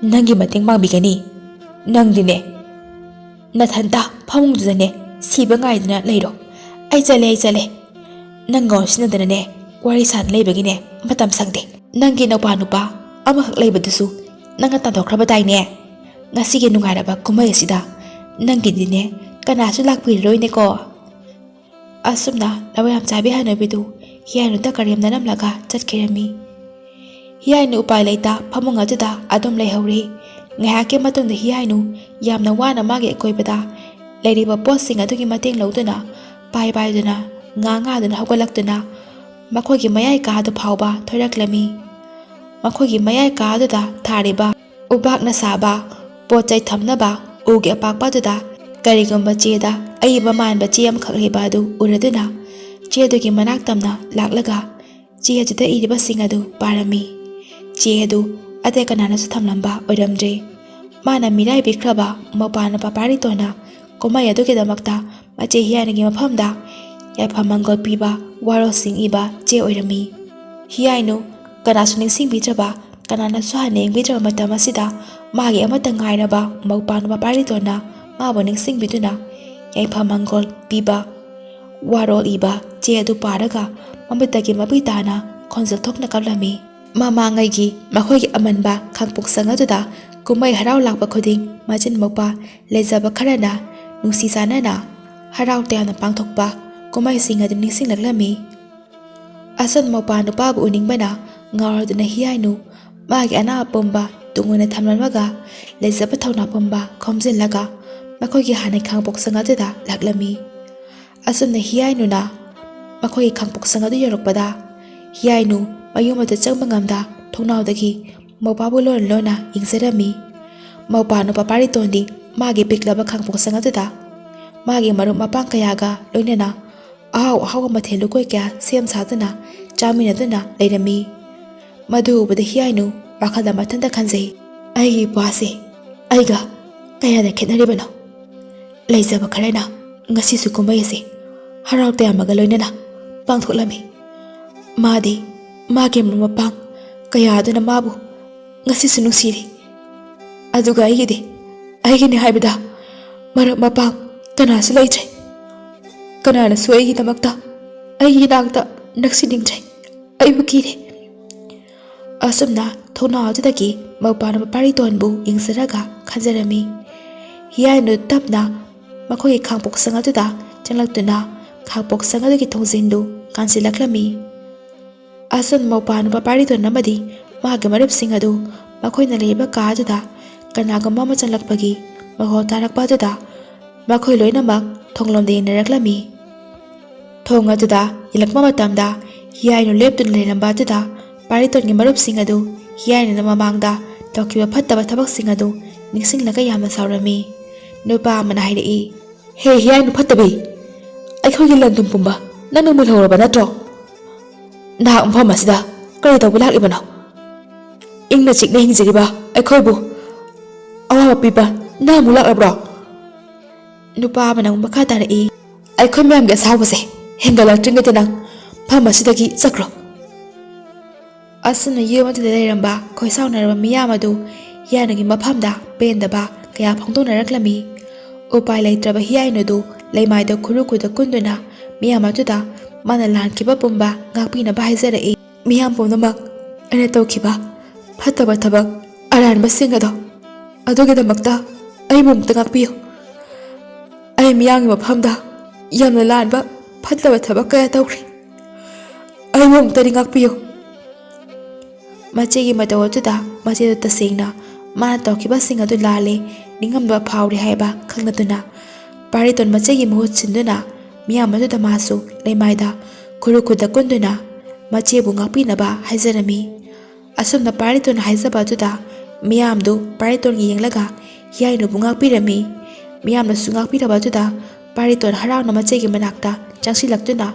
ꯅꯪꯒꯤ ꯃꯇꯦꯡ ꯄꯥꯡꯕꯤꯒꯅꯤ? ꯅꯪꯗꯤꯅꯦ ꯅꯊꯟꯇ ꯐꯃꯨꯡꯗꯨꯗꯅꯦ ꯁꯤꯕ ꯉꯥꯏꯗꯨꯅ ꯂꯩꯔꯣ, ꯑꯩ ꯆꯠꯂꯦ ꯅꯪꯒ ꯉꯥꯎꯁꯤꯟꯅꯗꯅꯅꯦ ꯋꯥꯔꯤ ꯁꯥꯅ ꯂꯩꯕꯒꯤꯅꯦ ꯃꯇꯝ ꯁꯪꯗꯦ꯫ ꯅꯪꯒꯤ ꯅꯨꯄꯥ ꯑꯃꯈꯛ ꯂꯩꯕꯗꯨꯁꯨ ꯅꯪꯅ ꯇꯥꯟꯊꯣꯛꯈ꯭ꯔꯕꯗꯥꯏꯅꯦ? ꯉꯁꯤꯒꯤ ꯅꯨꯡꯉꯥꯏꯔꯕ ꯀꯨꯝꯍꯩ ꯑꯁꯤꯗ ꯅꯪꯒꯤꯗꯤꯅꯦ ꯀꯅꯥꯁꯨ ꯂꯥꯛꯄꯤꯔꯔꯣꯏꯅꯦꯀꯣ"꯫ ꯑꯁꯨꯝꯅ ꯂꯧꯌꯥꯝꯆꯥꯕꯤ ꯍꯅꯨꯕꯤꯗꯨ ꯍꯤꯌꯥꯏꯅꯨꯗ ꯀꯔꯦꯝꯅꯔꯝꯂꯒ ꯆꯠꯈꯤꯔꯝꯃꯤ꯫ ꯍꯤꯌꯥꯏꯅꯨ ꯎꯄꯥꯏ ꯂꯩꯇ ꯐꯃꯨꯡ ꯑꯗꯨꯗ ꯑꯗꯨꯝ ꯂꯩꯍꯧꯔꯤ꯫ ꯉꯥꯏꯍꯥꯛꯀꯤ ꯃꯇꯨꯡꯗ ꯍꯤꯌꯥꯏꯅꯨ ꯌꯥꯝꯅ ꯋꯥꯅ ꯃꯥꯒꯤ ꯑꯀꯣꯏꯕꯗ ꯂꯩꯔꯤꯕ ꯄꯣꯠꯁꯤꯡ ꯑꯗꯨꯒꯤ ꯃꯇꯦꯡ ꯂꯧꯗꯨꯅ ꯄꯥꯏꯗꯨꯅ ꯉꯥꯗꯨꯅ ꯍꯧꯒꯠꯂꯛꯇꯨꯅ ꯃꯈꯣꯏꯒꯤ ꯃꯌꯥꯏ ꯀꯥꯗꯨ ꯐꯥꯎꯕ ꯊꯣꯔꯛꯂꯝꯃꯤ꯫ ꯃꯈꯣꯏꯒꯤ ꯃꯌꯥꯏ ꯀꯥꯗꯨꯗ ꯊꯥꯔꯤꯕ ꯎꯕꯥꯛꯅ ꯁꯥꯕ ꯄꯣꯠ ꯆꯩ ꯊꯝꯅꯕ ꯎꯒꯤ ꯑꯄꯥꯛꯄꯗꯨꯗ ꯀꯔꯤꯒꯨꯝꯕ ꯆꯦꯗ ꯑꯏꯕ ꯃꯥꯟꯕ ꯆꯦ ꯑꯃꯈꯛ ꯂꯩꯕ ꯑꯗꯨ ꯎꯔꯗꯨꯅ ꯆꯦꯗꯨꯒꯤ ꯃꯅꯥꯛ ꯇꯝꯅ ꯂꯥꯛꯂꯒ ꯆꯦ ꯑꯗꯨꯗ ꯏꯔꯤꯕꯁꯤꯡ ꯑꯗꯨ ꯄꯥꯔꯝꯃꯤ꯫ ꯆꯦ ꯑꯗꯨ ꯑꯇꯩ ꯀꯅꯥꯅꯁꯨ ꯊꯝꯂꯝꯕ ꯑꯣꯏꯔꯝꯗ꯭ꯔꯦ꯫ ꯃꯥꯅ ꯃꯤꯔꯥꯏꯕꯤꯈ꯭ꯔꯕ ꯃꯧꯄꯥꯅꯨꯄꯥ ꯄꯥꯔꯤꯇꯣꯟꯅ ꯀꯨꯝꯍꯩ ꯑꯗꯨꯒꯤꯗꯃꯛꯇ ꯃꯆꯦ ꯍꯤꯌꯥꯏꯅꯨꯒꯤ ꯃꯐꯝꯗ ꯌꯥꯏꯐ ꯃꯪꯒꯣꯜ ꯄꯤꯕ ꯋꯥꯔꯣꯜꯁꯤꯡ ꯏꯕ ꯆꯦ ꯑꯣꯏꯔꯝꯃꯤ꯫ ꯍꯤꯌꯥꯏꯅꯨ ꯀꯅꯥꯁꯨ ꯅꯤꯡꯁꯤꯡꯕꯤꯗ꯭ꯔꯕ, ꯀꯅꯥꯅꯁꯨ ꯍꯟꯅ ꯌꯦꯡꯕꯤꯗ꯭ꯔꯕ ꯃꯇꯝ ꯑꯁꯤꯗ ꯃꯥꯒꯤ ꯑꯃꯠꯇ ꯉꯥꯏꯔꯕ ꯃꯧꯄꯥꯅꯨꯄꯥ ꯄꯥꯔꯤꯇꯣꯟꯅ ꯃꯥꯕꯨ ꯅꯤꯡꯁꯤꯡꯕꯤꯗꯨꯅ ꯌꯥꯏꯐ ꯃꯪꯒꯣꯜ ꯄꯤꯕ ꯋꯥꯔꯣꯜ ꯏꯕ ꯆꯦ ꯑꯗꯨ ꯄꯥꯔꯒ ꯃꯃꯤꯠꯇꯒꯤ ꯃꯄꯤ ꯇꯥꯅ ꯈꯣꯟꯖꯦꯜ ꯊꯣꯛꯅ ꯀꯞꯂꯝꯃꯤ꯫ ꯃꯃꯥꯡꯉꯩꯒꯤ ꯃꯈꯣꯏꯒꯤ ꯑꯃꯟꯕ ꯈꯥꯡꯄꯣꯛꯁꯪ ꯑꯗꯨꯗ ꯀꯨꯝꯍꯩ ꯍꯔꯥꯎ ꯂꯥꯛꯄ ꯈꯨꯗꯤꯡ ꯃꯆꯤꯟ ꯃꯧꯄꯥ ꯂꯩꯖꯕ ꯈꯔꯅ ꯅꯨꯡꯁꯤ ꯆꯥꯟꯅꯅ ꯍꯔꯥꯎ ꯇꯌꯥꯝꯅ ꯄꯥꯡꯊꯣꯛꯄ ꯀꯨꯝꯍꯩꯁꯤꯡ ꯑꯗꯨ ꯅꯤꯡꯁꯤꯡꯂꯛꯂꯝꯃꯤ꯫ ꯑꯁꯣꯟ ꯃꯧꯄꯥ ꯅꯨꯄꯥꯕꯨ ꯎꯅꯤꯡꯕꯅ ꯉꯥꯎꯔꯗꯨꯅ ꯍꯤꯌꯥꯏꯅꯨ ꯃꯥꯒꯤ ꯑꯅꯥꯕ ꯄꯨꯝꯕ ꯇꯨꯡ ꯑꯣꯏꯅ ꯊꯝꯂꯝꯂꯒ ꯂꯩꯖꯕ ꯊꯧꯅꯥ ꯄꯨꯝꯕ ꯈꯣꯝꯖꯤꯜꯂꯒ ꯃꯈꯣꯏꯒꯤ ꯍꯥꯟꯅꯩ ꯈꯥꯡꯄꯣꯛꯁꯪ ꯑꯗꯨꯗ ꯂꯥꯛꯂꯝꯃꯤ꯫ ꯑꯁꯨꯝꯅ ꯍꯤꯌꯥꯏꯅꯨꯅ ꯃꯈꯣꯏꯒꯤ ꯈꯥꯡꯄꯣꯛꯁꯪ ꯑꯗꯨ ꯌꯧꯔꯛꯄꯗ ꯍꯤꯌꯥꯏꯅꯨ ꯃꯌꯨꯝ ꯑꯗꯨ ꯆꯪꯕ ꯉꯝꯗ ꯊꯣꯡꯅꯥꯎꯗꯒꯤ ꯃꯧꯄꯥꯕꯨ ꯂꯣꯟꯅ ꯂꯣꯟꯅ ꯌꯦꯡꯖꯔꯝꯃꯤ꯫ ꯃꯧꯄꯥ ꯅꯨꯄꯥ ꯄꯥꯔꯤꯇꯣꯟꯗꯤ ꯃꯥꯒꯤ ꯄꯤꯛꯂꯕ ꯈꯥꯡꯄꯣꯛꯁꯪ ꯑꯗꯨꯗ ꯃꯥꯒꯤ ꯃꯔꯨꯞ ꯃꯄꯥꯡ ꯀꯌꯥꯒ ꯂꯣꯏꯅꯅ ꯑꯍꯥꯎ ꯑꯍꯥꯎꯕ ꯃꯊꯦꯜ ꯂꯨꯀꯣꯏ ꯀꯌꯥ ꯁꯦꯝ ꯁꯥꯗꯨꯅ ꯆꯥꯃꯤꯟꯅꯗꯨꯅ ꯂꯩꯔꯝꯃꯤ꯫ ꯃꯗꯨ ꯎꯕꯗ ꯍꯤꯌꯥꯏꯅꯨ ꯋꯥꯈꯜꯗ ꯃꯊꯟꯇ ꯈꯟꯖꯩ, ꯑꯩꯒꯤ ꯏꯄ꯭ꯋꯥꯁꯦ ꯑꯩꯒ ꯀꯌꯥꯗ ꯈꯦꯠꯅꯔꯤꯕꯅꯣ? ꯂꯩꯖꯕ ꯈꯔꯅ ꯉꯁꯤꯁꯨ ꯀꯨꯝꯍꯩ ꯑꯁꯤ ꯍꯔꯥꯎ ꯇꯌꯥꯝꯕꯒ ꯂꯣꯏꯅꯅ ꯄꯥꯡꯊꯣꯛꯂꯝꯃꯤ꯫ ꯃꯥꯗꯤ ꯃꯥꯒꯤ ꯃꯔꯨꯞ ꯃꯄꯥꯡ ꯀꯌꯥ ꯑꯗꯨꯅ ꯃꯥꯕꯨ ꯉꯁꯤꯁꯨ ꯅꯨꯡꯁꯤꯔꯤ꯫ ꯑꯗꯨꯒ ꯑꯩꯒꯤꯅꯤ ꯍꯥꯏꯕꯗ ꯃꯔꯨꯞ ꯃꯄꯥꯡ ꯀꯅꯥꯁꯨ ꯂꯩꯇ꯭ꯔꯦ꯫ ꯀꯅꯥꯅꯁꯨ ꯑꯩꯒꯤꯗꯃꯛꯇ ꯑꯩꯒꯤ ꯏꯅꯥꯛꯇ ꯅꯛꯁꯤꯟꯅꯤꯡꯗ꯭ꯔꯦ꯫ ꯑꯩꯕꯨ ꯀꯤꯔꯦ꯫ ꯑꯁꯨꯝꯅ ꯊꯣꯡꯅꯥꯎ ꯑꯗꯨꯗꯒꯤ ꯃꯧꯄꯥꯅꯨꯄꯥ ꯄꯥꯔꯤꯇꯣꯟꯕꯨ ꯌꯦꯡꯖꯔꯒ ꯈꯟꯖꯔꯝꯃꯤ꯫ ꯍꯤꯌꯥꯏꯅꯨ ꯇꯞꯅ ꯃꯈꯣꯏꯒꯤ ꯈꯥꯡꯄꯣꯛꯁꯪ ꯑꯗꯨꯗ ꯆꯪꯂꯛꯇꯨꯅ ꯈꯥꯡꯄꯣꯛꯁꯪ ꯑꯗꯨꯒꯤ ꯊꯣꯡꯖꯤꯟꯗꯨ ꯀꯥꯟꯁꯤꯜꯂꯛꯂꯝꯃꯤ꯫ ꯑꯁꯨꯝ ꯃꯧꯄꯥꯅꯨꯄꯥ ꯄꯥꯔꯤꯇꯣꯟ ꯑꯃꯗꯤ ꯃꯥꯒꯤ ꯃꯔꯨꯞꯁꯤꯡ ꯑꯗꯨ ꯃꯈꯣꯏꯅ ꯂꯩꯔꯤꯕ ꯀꯥ ꯑꯗꯨꯗ ꯀꯅꯥꯒꯨꯝꯕ ꯑꯃ ꯆꯪꯂꯛꯄꯒꯤ ꯃꯈꯣꯜ ꯇꯥꯔꯛꯄ ꯑꯗꯨꯗ ꯃꯈꯣꯏ ꯂꯣꯏꯅꯃꯛ ꯊꯣꯡꯂꯣꯝꯗ ꯌꯦꯡꯅꯔꯛꯂꯝꯃꯤ꯫ ꯊꯣꯡ ꯑꯗꯨꯗ ꯌꯦꯡꯂꯛꯄ ꯃꯇꯝꯗ ꯍꯤꯌꯥꯏꯅꯨ ꯂꯦꯞꯇꯨꯅ ꯂꯩꯔꯝꯕ ꯑꯗꯨꯗ ꯄꯥꯔꯤꯇꯣꯟꯒꯤ ꯃꯔꯨꯞꯁꯤꯡ ꯑꯗꯨ ꯍꯤꯌꯥꯏꯅꯨꯅ ꯃꯃꯥꯡꯗ ꯇꯧꯈꯤꯕ ꯐꯠꯇꯕ ꯊꯕꯛꯁꯤꯡ ꯑꯗꯨ ꯅꯤꯡꯁꯤꯡꯂꯒ ꯌꯥꯝꯅ ꯁꯥꯎꯔꯝꯃꯤ꯫ ꯅꯨꯄꯥ ꯑꯃꯅ ꯍꯥꯏꯔꯛꯏ, ꯍꯦ ꯍꯤꯌꯥꯏꯅꯨ ꯐꯠꯇꯕꯤ, ꯑꯩꯈꯣꯏꯒꯤ ꯂꯟ ꯊꯨꯝ ꯄꯨꯝꯕ ꯅꯪꯅ ꯃꯨꯜꯍꯧꯔꯕ ꯅꯠꯇ꯭ꯔꯣ? ꯅꯍꯥꯛ ꯃꯐꯝ ꯑꯁꯤꯗ ꯀꯔꯤ ꯇꯧꯕ ꯂꯥꯛꯂꯤꯕꯅꯣ? ꯏꯪꯅ ꯆꯤꯛꯅ ꯍꯤꯡꯖꯔꯤꯕ ꯑꯩꯈꯣꯏꯕꯨ ꯑꯋꯥꯕ ꯄꯤꯕ ꯅꯪ ꯑꯃꯨꯛ ꯂꯥꯛꯂꯕ꯭ꯔꯣ? ꯅꯨꯄꯥ ꯑꯃꯅ ꯑꯃꯨꯛ ꯃꯈꯥ ꯇꯥꯔꯛꯏ, ꯑꯩꯈꯣꯏ ꯃꯌꯥꯝꯒꯤ ꯑꯁꯥꯎꯕꯁꯦ ꯍꯦꯟꯒꯠꯂꯛꯇ꯭ꯔꯤꯉꯩꯗ ꯅꯪ ꯃꯐꯝ ꯑꯁꯤꯗꯒꯤ ꯆꯠꯈ꯭ꯔꯣ꯫ ꯑꯁꯨꯝꯅ ꯌꯨꯝ ꯑꯗꯨꯗ ꯂꯩꯔꯝꯕ ꯈꯣꯏꯁꯥꯎꯅꯔꯕ ꯃꯤꯌꯥꯝ ꯑꯗꯨ ꯍꯤꯌꯥꯏꯅꯨꯒꯤ ꯃꯐꯝꯗ ꯄꯦꯟꯗꯕ ꯀꯌꯥ ꯐꯣꯡꯗꯣꯛꯅꯔꯛꯂꯝꯃꯤ꯫ ꯎꯄꯥꯏ ꯂꯩꯇ꯭ꯔꯕ ꯍꯤꯌꯥꯏꯅꯨꯗꯨ ꯂꯩꯃꯥꯏꯗ ꯈꯨꯔꯨ ꯈꯨꯗ ꯀꯨꯟꯗꯨꯅ ꯃꯤꯌꯥꯝ ꯑꯗꯨꯗ ꯃꯥꯅ ꯂꯥꯟꯈꯤꯕ ꯄꯨꯝꯕ ꯉꯥꯛꯄꯤꯅꯕ ꯍꯥꯏꯖꯔꯛꯏ꯫ ꯃꯤꯌꯥꯝ ꯄꯨꯝꯅꯃꯛ ꯑꯩꯅ ꯇꯧꯈꯤꯕ ꯐꯠꯇꯕ ꯊꯕꯛ ꯑꯔꯥꯟꯕꯁꯤꯡ ꯑꯗꯨꯒꯤꯗꯃꯛꯇ ꯑꯩꯕꯨ ꯑꯃꯨꯛꯇ ꯉꯥꯛꯄꯤꯌꯨ꯫ ꯑꯩ ꯃꯤꯌꯥꯝꯒꯤ ꯃꯐꯝꯗ ꯌꯥꯝꯅ ꯂꯥꯟꯕ ꯐꯠꯇꯕ ꯊꯕꯛ ꯀꯌꯥ ꯇꯧꯈ꯭ꯔꯦ꯫ ꯑꯩꯕꯨ ꯑꯃꯨꯛꯇꯗꯤ ꯉꯥꯛꯄꯤꯌꯨ꯫ ꯃꯆꯦꯒꯤ ꯃꯇꯧ ꯑꯗꯨꯗ ꯃꯆꯦꯗꯨ ꯇꯁꯦꯡꯅ ꯃꯥꯅ ꯇꯧꯈꯤꯕꯁꯤꯡ ꯑꯗꯨ ꯂꯥꯜꯂꯦ ꯅꯤꯡꯉꯝꯗꯕ ꯐꯥꯎꯔꯦ ꯍꯥꯏꯕ ꯈꯪꯂꯗꯨꯅ ꯄꯥꯔꯤꯇꯣꯟ ꯃꯆꯦꯒꯤ ꯃꯍꯨꯠ ꯁꯤꯟꯗꯨꯅ ꯃꯤꯌꯥꯝ ꯑꯗꯨꯗ ꯃꯥꯁꯨ ꯂꯩꯃꯥꯏꯗ ꯈꯨꯔꯨ ꯈꯨꯗ ꯀꯨꯟꯗꯨꯅ ꯃꯆꯦꯕꯨ ꯉꯥꯛꯄꯤꯅꯕ ꯍꯥꯏꯖꯔꯝꯃꯤ꯫ ꯑꯁꯨꯝꯅ ꯄꯥꯔꯤꯇꯣꯟꯅ ꯍꯥꯏꯖꯕ ꯑꯗꯨꯗ ꯃꯤꯌꯥꯝꯗꯨ ꯄꯥꯔꯤꯇꯣꯟꯒꯤ ꯌꯦꯡꯂꯒ ꯍꯤꯌꯥꯏꯅꯨꯕꯨ ꯉꯥꯛꯄꯤꯔꯝꯃꯤ꯫ ꯃꯤꯌꯥꯝꯅꯁꯨ ꯉꯥꯛꯄꯤꯔꯕ ꯑꯗꯨꯗ ꯄꯥꯔꯤꯇꯣꯟ ꯍꯔꯥꯎꯅ ꯃꯆꯦꯒꯤ ꯃꯅꯥꯛꯇ ꯆꯪꯁꯤꯜꯂꯛꯇꯨꯅ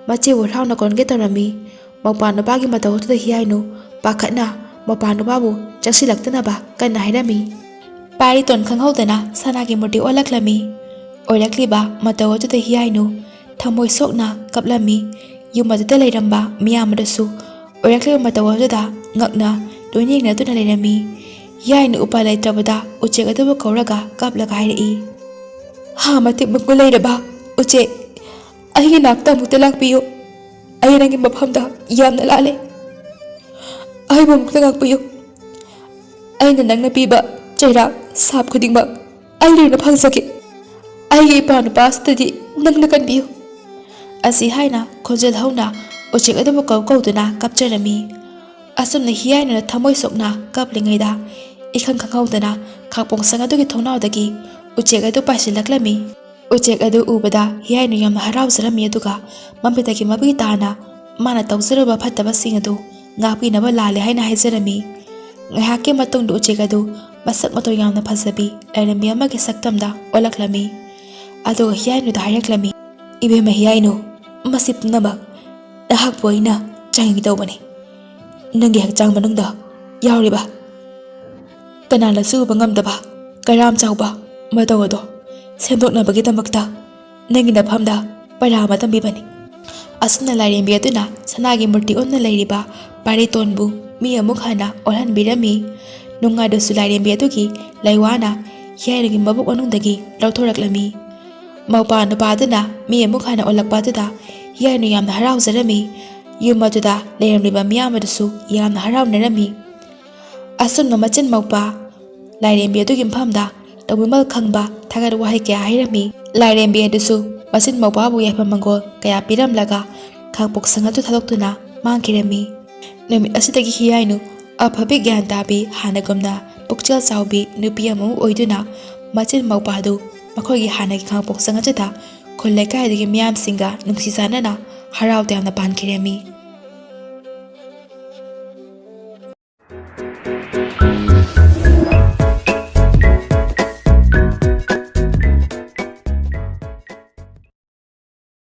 ꯃꯆꯦꯕꯨ ꯍꯔꯥꯎꯅ ꯀꯧꯅꯒꯦ ꯇꯧꯔꯝꯃꯤ꯫ ꯃꯧꯄꯥ ꯅꯨꯄꯥꯒꯤ ꯃꯇꯧ ꯑꯗꯨꯗ ꯍꯤꯌꯥꯏꯅꯨ ꯄꯥꯈꯠꯅ ꯃꯧꯄꯥ ꯅꯨꯄꯥꯕꯨ ꯆꯪꯁꯤꯜꯂꯛꯇꯅꯕ ꯀꯟꯅ ꯍꯥꯏꯔꯝꯃꯤ꯫ ꯄꯥꯔꯤꯇꯣꯟ ꯈꯪꯍꯧꯗꯅ ꯁꯅꯥꯒꯤ ꯃꯨꯔꯇꯤ ꯑꯣꯜꯂꯛꯂꯝꯃꯤ꯫ ꯑꯣꯏꯔꯛꯂꯤꯕ ꯃꯇꯧ ꯑꯗꯨꯗ ꯍꯤꯌꯥꯏꯅꯨ ꯊꯃꯣꯏ ꯁꯣꯛꯅ ꯀꯞꯂꯝꯃꯤ꯫ ꯌꯨꯝ ꯑꯗꯨꯗ ꯂꯩꯔꯝꯕ ꯃꯤꯌꯥꯝ ꯑꯗꯨꯁꯨ ꯑꯣꯏꯔꯛꯂꯤꯕ ꯃꯇꯧ ꯑꯗꯨꯗ ꯉꯛꯅ ꯂꯣꯏꯅ ꯌꯦꯡꯅꯗꯨꯅ ꯂꯩꯔꯝꯃꯤ꯫ ꯍꯤꯌꯥꯏꯅꯨ ꯎꯄꯥꯏ ꯂꯩꯇ꯭ꯔꯕꯗ ꯎꯆꯦꯛ ꯑꯗꯨꯕꯨ ꯀꯧꯔꯒ ꯀꯞꯂꯒ ꯍꯥꯏꯔꯛꯏ, ꯍꯥ ꯃꯇꯤꯛ ꯃꯒꯨꯟ ꯂꯩꯔꯕ ꯎꯆꯦꯛ, ꯑꯩꯒꯤ ꯅꯥꯛꯇ ꯑꯃꯨꯛꯇ ꯂꯥꯛꯄꯤꯌꯨ꯫ ꯑꯩ ꯅꯪꯒꯤ ꯃꯐꯝꯗ ꯌꯥꯝꯅ ꯂꯥꯜꯂꯦ꯫ ꯑꯩꯕꯨ ꯑꯃꯨꯛꯇ ꯉꯥꯛꯄꯤꯌꯨ꯫ ꯑꯩꯅ ꯅꯪꯅ ꯄꯤꯕ ꯆꯩꯔꯥꯛ ꯁꯥꯞ ꯈꯨꯗꯤꯡꯃꯛ ꯑꯩ ꯂꯣꯏꯅ ꯐꯪꯖꯒꯦ꯫ ꯑꯩꯒꯤ ꯏꯄꯥ ꯅꯨꯄꯥ ꯑꯁꯤꯗꯗꯤ ꯅꯪꯅ ꯀꯟꯕꯤꯌꯨ꯫ ꯑꯁꯤ ꯍꯥꯏꯅ ꯈꯣꯟꯖꯦꯜ ꯍꯧꯅ ꯎꯆꯦꯛ ꯑꯗꯨꯕꯨ ꯀꯧꯗꯨꯅ ꯀꯞꯆꯔꯝꯃꯤ꯫ ꯑꯁꯨꯝꯅ ꯍꯤꯌꯥꯏꯅꯨꯅ ꯊꯃꯣꯏ ꯁꯣꯛꯅ ꯀꯞꯂꯤꯉꯩꯗ ꯏꯈꯪ ꯈꯪꯍꯧꯗꯅ ꯈꯥꯡꯄꯣꯛꯁꯪ ꯑꯗꯨꯒꯤ ꯊꯣꯡꯅꯥꯎꯗꯒꯤ ꯎꯆꯦꯛ ꯑꯗꯨ ꯄꯥꯏꯁꯤꯜꯂꯛꯂꯝꯃꯤ꯫ ꯎꯆꯦꯛ ꯑꯗꯨ ꯎꯕꯗ ꯍꯤꯌꯥꯏꯅꯨ ꯌꯥꯝꯅ ꯍꯔꯥꯎꯖꯔꯝꯃꯤ꯫ ꯑꯗꯨꯒ ꯃꯃꯤꯠꯇꯒꯤ ꯃꯄꯤ ꯇꯥꯅ ꯃꯥꯅ ꯇꯧꯖꯔꯨꯕ ꯐꯠꯇꯕꯁꯤꯡ ꯑꯗꯨ ꯉꯥꯛꯄꯤꯅꯕ ꯂꯥꯜꯂꯦ ꯍꯥꯏꯅ ꯍꯥꯏꯖꯔꯝꯃꯤ꯫ ꯉꯥꯏꯍꯥꯛꯀꯤ ꯃꯇꯨꯡꯗ ꯎꯆꯦꯛ ꯑꯗꯨ ꯃꯁꯛ ꯃꯇꯧ ꯌꯥꯝꯅ ꯐꯖꯕꯤ ꯂꯥꯏꯔꯦꯝꯕꯤ ꯑꯃꯒꯤ ꯁꯛꯇꯝꯗ ꯑꯣꯜꯂꯛꯂꯝꯃꯤ꯫ ꯑꯗꯨꯒ ꯍꯤꯌꯥꯏꯅꯨꯗ ꯍꯥꯏꯔꯛꯂꯝꯃꯤ, ꯏꯕꯦꯝꯃ ꯍꯤꯌꯥꯏꯅꯨ, ꯃꯁꯤ ꯄꯨꯝꯅꯃꯛ ꯅꯍꯥꯛꯄꯨ ꯑꯩꯅ ꯆꯥꯡꯌꯦꯡꯒꯗꯧꯕꯅꯤ꯫ ꯅꯪꯒꯤ ꯍꯛꯆꯥꯡ ꯃꯅꯨꯡꯗ ꯌꯥꯎꯔꯤꯕ ꯀꯅꯥꯅꯁꯨ ꯎꯕ ꯉꯝꯗꯕ ꯀꯩꯔꯥꯝ ꯆꯥꯎꯕ ꯃꯇꯧ ꯑꯗꯣ ꯁꯦꯝꯗꯣꯛꯅꯕꯒꯤꯗꯃꯛꯇ ꯅꯪꯒꯤ ꯅꯐꯝꯗ ꯄꯔꯥ ꯑꯃ ꯇꯝꯕꯤꯕꯅꯤ꯫ ꯑꯁꯨꯝꯅ ꯂꯥꯏꯔꯦꯝꯕꯤ ꯑꯗꯨꯅ ꯁꯅꯥꯒꯤ ꯃꯨꯔꯇꯤ ꯑꯣꯟꯅ ꯂꯩꯔꯤꯕ ꯄꯥꯏꯔꯦꯇꯣꯟꯕꯨ ꯃꯤ ꯑꯃꯨꯛ ꯍꯟꯅ ꯑꯣꯜꯍꯟꯕꯤꯔꯝꯃꯤ꯫ ꯅꯣꯡꯉꯥꯟꯗꯁꯨ ꯂꯥꯏꯔꯦꯝꯕꯤ ꯑꯗꯨꯒꯤ ꯂꯩꯋꯥꯅ ꯍꯤꯌꯥꯏꯅꯨꯒꯤ ꯃꯕꯨꯛ ꯃꯅꯨꯡꯗꯒꯤ ꯂꯧꯊꯣꯔꯛꯂꯝꯃꯤ꯫ ꯃꯧꯄꯥ ꯅꯨꯄꯥ ꯑꯗꯨꯅ ꯃꯤ ꯑꯃꯨꯛ ꯍꯟꯅ ꯑꯣꯜꯂꯛꯄ ꯑꯗꯨꯗ ꯍꯤꯌꯥꯏꯅꯨ ꯌꯥꯝꯅ ꯍꯔꯥꯎꯖꯔꯝꯃꯤ꯫ ꯌꯨꯝ ꯑꯗꯨꯗ ꯂꯩꯔꯝꯂꯤꯕ ꯃꯤꯌꯥꯝ ꯑꯗꯨꯁꯨ ꯌꯥꯝꯅ ꯍꯔꯥꯎꯅꯔꯝꯃꯤ꯫ ꯑꯁꯨꯝꯅ ꯃꯆꯤꯟ ꯃꯧꯄꯥ ꯂꯥꯏꯔꯦꯝꯕꯤ ꯑꯗꯨꯒꯤ ꯃꯐꯝꯗ ꯇꯧꯕꯤꯃꯜ ꯈꯪꯕ ꯊꯥꯒꯠ ꯋꯥꯍꯩ ꯀꯌꯥ ꯍꯥꯏꯔꯝꯃꯤ꯫ ꯂꯥꯏꯔꯦꯝꯕꯤ ꯑꯗꯨꯁꯨ ꯃꯆꯤꯟ ꯃꯧꯄꯥꯕꯨ ꯌꯥꯏꯐ ꯃꯪꯒꯣꯜ ꯀꯌꯥ ꯄꯤꯔꯝꯂꯒ ꯈꯥꯡꯄꯣꯛ ꯁꯪ ꯑꯗꯨ ꯊꯥꯗꯣꯛꯇꯨꯅ ꯃꯥꯡꯈꯤꯔꯝꯃꯤ꯫ ꯅꯨꯃꯤꯠ ꯑꯁꯤꯗꯒꯤ ꯍꯤꯌꯥꯏꯅꯨ ꯑꯐꯕꯤ ꯒ꯭ꯌꯥꯟ ꯇꯥꯕꯤ ꯍꯥꯟꯅꯒꯨꯝꯅ ꯄꯨꯛꯆꯦꯜ ꯆꯥꯎꯕꯤ ꯅꯨꯄꯤ ꯑꯃ ꯑꯣꯏꯗꯨꯅ ꯃꯆꯤꯟ ꯃꯧꯄꯥꯗꯨ ꯃꯈꯣꯏꯒꯤ ꯍꯥꯟꯅꯒꯤ ꯈꯥꯡꯄꯣꯛ ꯁꯪ ꯑꯗꯨꯗ ꯈꯨꯜ ꯂꯩꯀꯥꯏꯗꯒꯤ ꯃꯤꯌꯥꯝꯁꯤꯡꯒ ꯅꯨꯡꯁꯤ ꯆꯥꯟꯅꯅ ꯍꯔꯥꯎ ꯇꯌꯥꯝꯅ ꯄꯥꯟꯈꯤꯔꯝꯃꯤ꯫